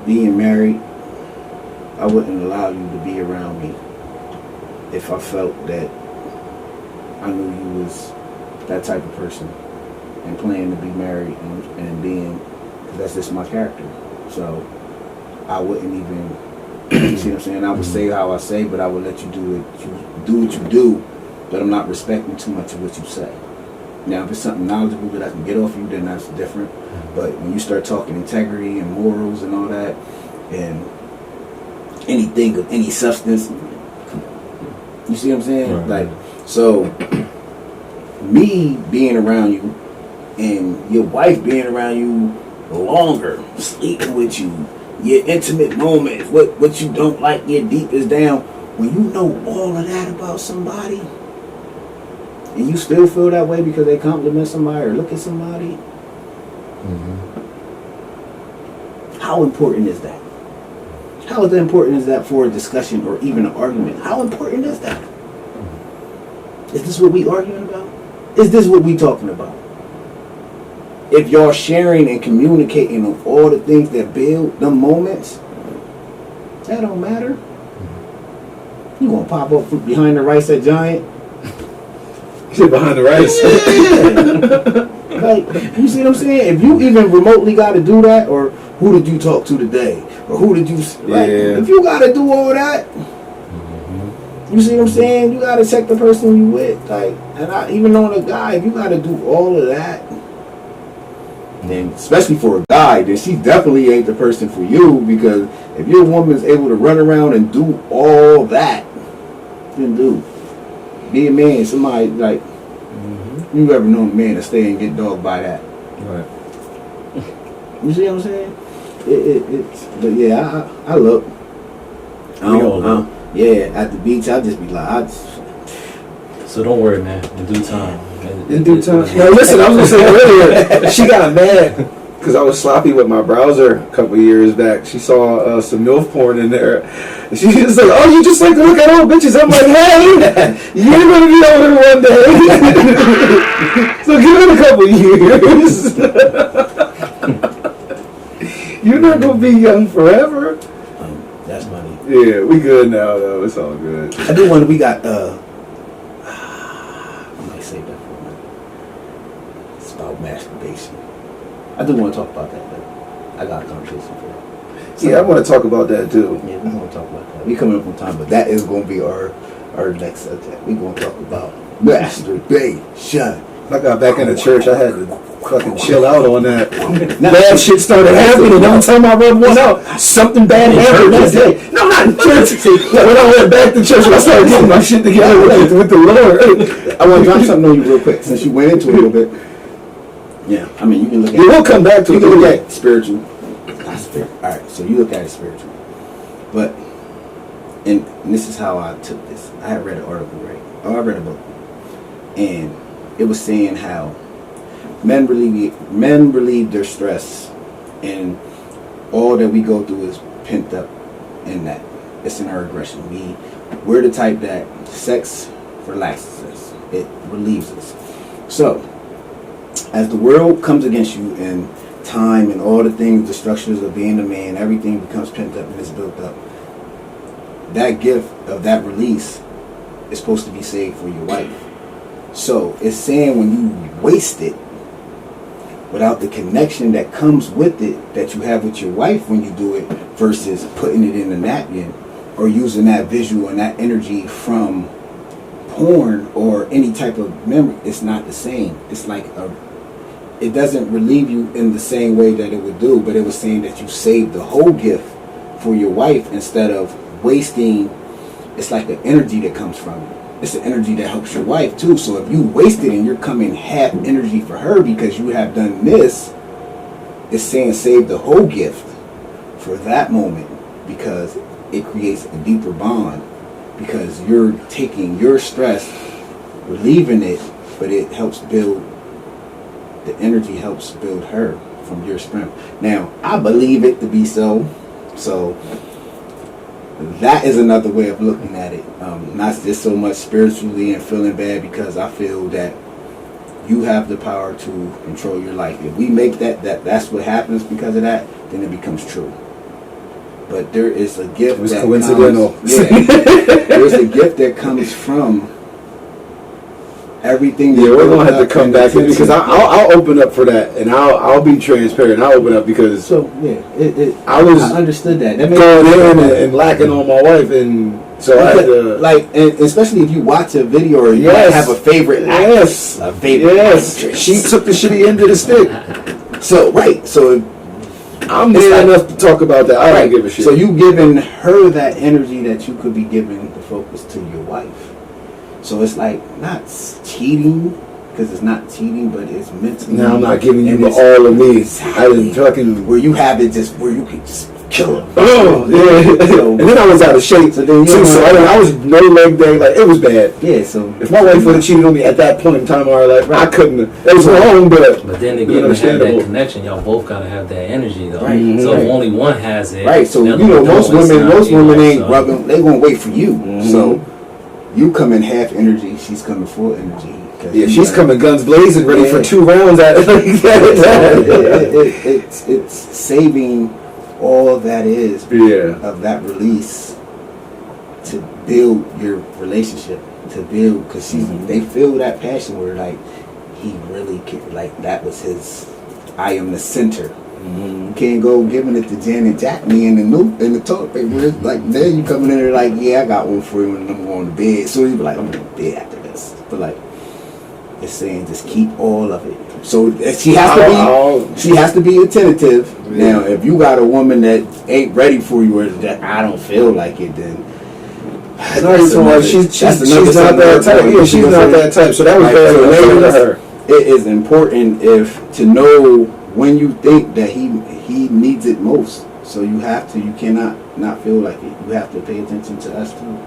being married, I wouldn't allow you to be around me if I felt that I knew you was that type of person and planning to be married and being, because that's just my character. So I wouldn't even, you see what I'm saying? I would say how I say, but I would let you do it. You do what you do, but I'm not respecting too much of what you say. Now, if it's something knowledgeable that I can get off you, then that's different. But when you start talking integrity and morals and all that, and anything of any substance, you see what I'm saying? Right. Like, so me being around you and your wife being around you longer, sleeping with you, your intimate moments, what you don't like, your deepest down, when you know all of that about somebody, and you still feel that way because they compliment somebody or look at somebody, how important is that? How important is that for a discussion or even an argument? How important is that? Is this what we arguing about? Is this what we talking about? If y'all sharing and communicating on all the things that build them moments, that don't matter. You gonna pop up from behind the rice at Giant? Sit behind the rice. Yeah. Like, you see what I'm saying? If you even remotely got to do that, or who did you talk to today, or who did you like? Yeah. If you got to do all that, you see what I'm saying? You got to check the person you with, like, and even on a guy, if you got to do all of that, then especially for a guy, then she definitely ain't the person for you, because if your woman's able to run around and do all that, then dude, be a man. Somebody like, you ever known a man to stay and get dogged by that? Right. You see what I'm saying? It's but yeah, I look. Yeah, at the beach, I just be like, So don't worry, man. In due time. In due time. Now listen, I was gonna say earlier, she got mad because I was sloppy with my browser a couple years back. She saw some MILF porn in there, and she was like, "Oh, you just like to look at old bitches." I'm like, "Hey, you're gonna be older one day, so give it a couple years. You're not gonna be young forever." that's funny. Yeah, we good now though. It's all good. I do wonder, we got I might say that for a minute. It's about masturbation. I do want to talk about that, but I got a conversation for it. So, Yeah, I want to talk about that too. Yeah, we're going to talk about that. We coming up on time, but that is going to be our next subject. We're going to talk about masturbation. I got back in the church. I had to fucking chill out on that. Bad shit started happening. Every time I rubbed one out, something bad happened that day. No, not in church. When I went back to church, I started getting my shit together with the Lord. I want to drop something on you real quick since you went into it a little bit. Yeah, I mean, you can look at We'll come back to you it. can look at spiritual. Not spiritual. All right, so you look at it spiritual, but and this is how I took this. I had read an article, right? Oh, I read a book, and it was saying how men relieve their stress, and all that we go through is pent up in that. It's in our aggression. We're the type that sex relaxes us. It relieves us. So, as the world comes against you and time and all the things, the structures of being a man, everything becomes pent up and is built up. That gift of that release is supposed to be saved for your wife. So it's saying when you waste it without the connection that comes with it that you have with your wife when you do it versus putting it in a napkin or using that visual and that energy from porn or any type of memory, it's not the same. It's like it doesn't relieve you in the same way that it would do, but it was saying that you saved the whole gift for your wife instead of wasting. It's like the energy that comes from it. It's the energy that helps your wife too. So if you waste it and you're coming half energy for her because you have done this, it's saying save the whole gift for that moment because it creates a deeper bond because you're taking your stress, relieving it, but it helps build, the energy helps build her from your strength. Now, I believe it to be so. So that is another way of looking at it. Not just so much spiritually and feeling bad because I feel that you have the power to control your life. If we make that's what happens because of that, then it becomes true. But there is a gift that coincidental. There's a gift that comes from everything. Yeah, we're gonna have to come back to it because I'll open up for that, and I'll be transparent. I'll open up because so yeah, I understood that. That going in and lacking on my wife, and so I had to, like, and especially if you watch a video or you might have a favorite actress, a favorite actress. She took the shitty end of the stick. So so I'm man enough to talk about that. I don't give a shit. So you giving her that energy that you could be giving the focus to your wife. So it's like not cheating because it's not cheating, but it's mentally. Now I'm not giving you all of me. Exactly. I didn't fucking where you have it just where you can just kill her. Oh yeah. So, and then I was out of shape. So then I was no leg day. Like it was bad. Yeah. So if my wife would have cheated on me at that point in time in our life, I couldn't. It was wrong, but then again, to have that connection, y'all both gotta have that energy though. Right. So if only one has it, right. So most women ain't rubbing. They gonna wait for you. So you come in half energy, she's coming full energy. Yeah, she's coming guns blazing, ready for 2 rounds at it. It's saving all that is of that release to build your relationship, to build, because they feel that passion where like he really like that was his. I am the center. You can't go giving it to Janet Jackney in the toilet paper. It's like then you coming in there like, yeah, I got one for you and I'm going to bed. So you be like, I'm going to bed after this. But like it's saying just keep all of it. So she has to be attentive. Yeah. Now if you got a woman that ain't ready for you or that I don't feel like it, then she's not that type. Yeah, she's not that type. So that was very related to her. It is important to know when you think that he needs it most. So you cannot not feel like it. You have to pay attention to us too.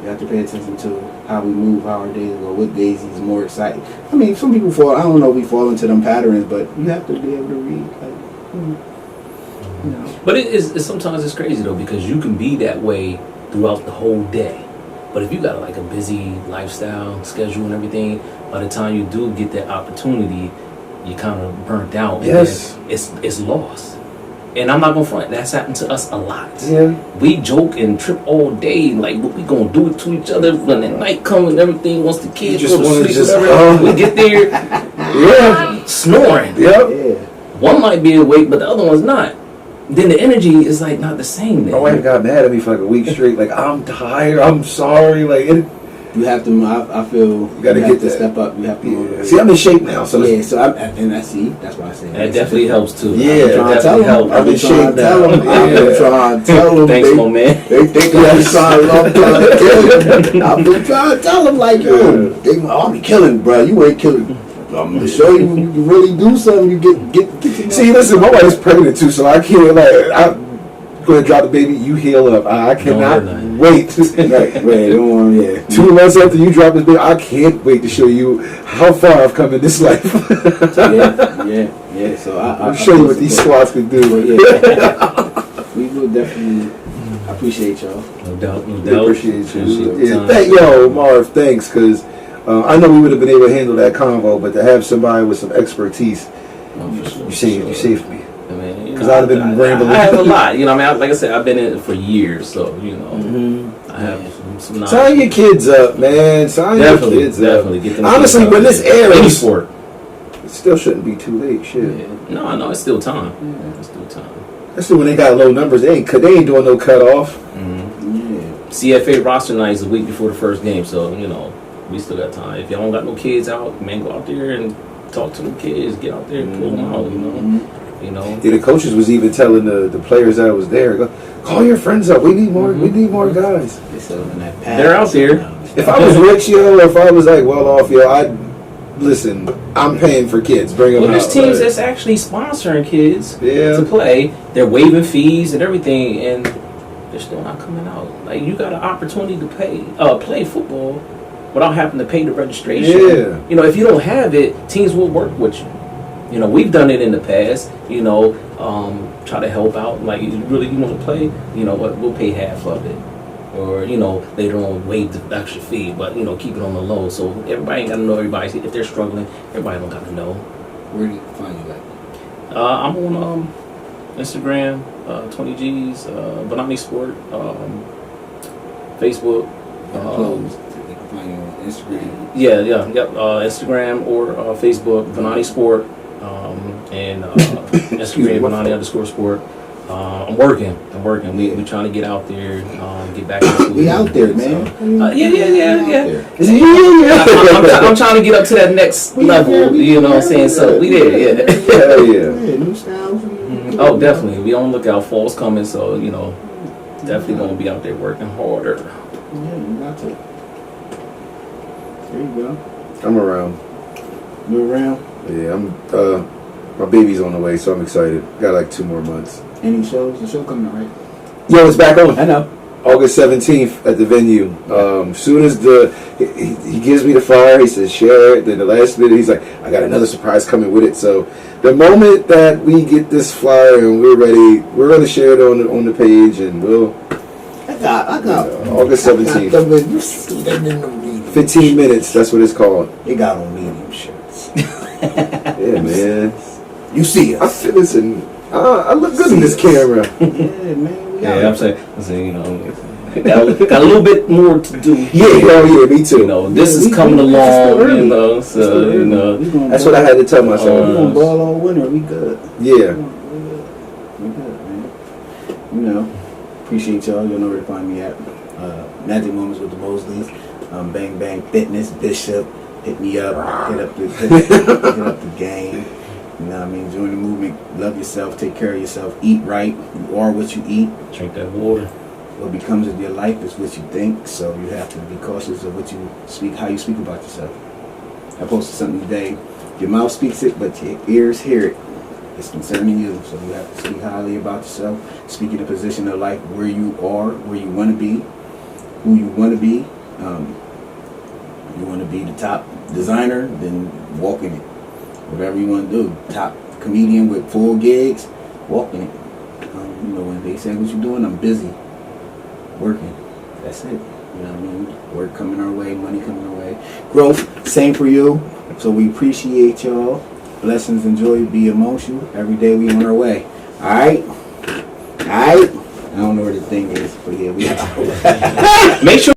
You have to pay attention to how we move, how our days go, what days he's more excited. I mean, some people I don't know, we fall into them patterns, but you have to be able to read. Like, you know. But sometimes it's crazy though because you can be that way throughout the whole day. But if you got like a busy lifestyle schedule and everything, by the time you do get that opportunity, you kind of burnt out. Yes. And it's lost. And I'm not gonna front. That's happened to us a lot. Yeah. We joke and trip all day, like what we gonna do to each other when the night comes and everything. Once the kids go to sleep, we get there, snoring. Yep. Yeah. One might be awake, but the other one's not. Then the energy is like not the same. My wife got mad at me for like a week straight. Like I'm tired. I'm sorry. Like You have to. I feel you gotta have get to that. step up. You have to motivate. See, I'm in shape now, so Yeah, so that's why I say That definitely helps too. Yeah, I'm trying to tell them. I'm in shape now. I've been trying to tell them. Thanks, my man. They think I'm trying to tell them. I've been trying to tell them like, yo, I'll be killing, bro. You ain't killing. I'm gonna show you when you really do something. You get. See, listen, my wife's pregnant too, so I can't I'm going to drop the baby. You heal up. I cannot wait. Right, don't worry. Yeah. 2 months after you drop this baby, I can't wait to show you how far I've come in this life. Yeah. So I'll show you what these squats can do. We will definitely appreciate y'all. No doubt. Appreciate you. Marv, thanks, because I know we would have been able to handle that convo, but to have somebody with some expertise, you saved me. Because I'd have been rambling. I have a lot. Like I said, I've been in it for years, so I have some knowledge. Sign your kids up, man. Sign your kids up. Definitely. Get them honestly, when this airs, any sport, it still shouldn't be too late. Shit. Yeah. No, it's still time. It's still time. Especially when they got low numbers. They ain't doing no cutoff. CFA roster night is a week before the first game, so we still got time. If y'all don't got no kids out, man, go out there and talk to them kids. Get out there and pull them out. Yeah, the coaches was even telling the players that was there, call your friends up. We need more. We need more guys. They're out there. If I was rich, or if I was like well off, I'd listen. I'm paying for kids. Bring them out. There's teams that's actually sponsoring kids to play. They're waiving fees and everything, and they're still not coming out. Like, you got an opportunity to play football without having to pay the registration. Yeah. If you don't have it, teams will work with you. We've done it in the past. Try to help out. Like, you want to play? We'll pay half of it. Or, later on waive the extra fee, but, keep it on the low. So everybody ain't got to know everybody. If they're struggling, everybody don't got to know. Where do you find you at? I'm on Instagram, 20Gs, Banani Sport, Facebook. They can find you on Instagram. Instagram or Facebook, Banani Sport, and Instagram, Banani_sport. I'm working. We trying to get out there, get back into it. We out there, man. Yeah. I'm trying to get up to that next level. You know what I'm saying? So we there. Yeah. New styles. Oh, definitely. We on the lookout. Fall's coming, so definitely gonna be out there working harder. Yeah, you got to. There you go. I'm around. You around? Yeah, my baby's on the way, so I'm excited. Got like 2 more months. Any shows? The show coming, right? Yo, it's back on. I know. August 17th at the venue. Soon as he gives me the flyer, he says share it. Then the last minute, he's like, I got another surprise coming with it. So the moment that we get this flyer and we're ready, we're gonna share it on the page, and we'll. I got. August 17th. You see that in the medium. 15 minutes. That's what it's called. They got on medium shirts. Yeah, man. You see us. Listen, I look good in this camera. Yeah, man. I'm saying, got a little bit more to do. Yeah, me too. This is coming along. So that's what I had to tell myself. We gonna ball all winter. We good. Yeah. We good, man. Appreciate y'all. You'll know where to find me at. Magic Moments with the Mosleys. Bang Bang Fitness. Bishop. Hit me up. Hit up the game. You know what I mean? Join the movement. Love yourself. Take care of yourself. Eat right. You are what you eat. Drink that water. What becomes of your life is what you think. So you have to be cautious of what you speak, how you speak about yourself. I posted something today. Your mouth speaks it, but your ears hear it. It's concerning you. So you have to speak highly about yourself. Speak in a position of life where you are, where you want to be, who you want to be. You want to be the top designer, then walk in it. Whatever you want to do. Top comedian with 4 gigs, walk in it. When they say what you doing, I'm busy working. That's it. You know what I mean? Work coming our way, money coming our way. Growth, same for you. So we appreciate y'all. Blessings and joy be amongst you. Every day we on our way. Alright? I don't know where the thing is, but yeah, we are. Make sure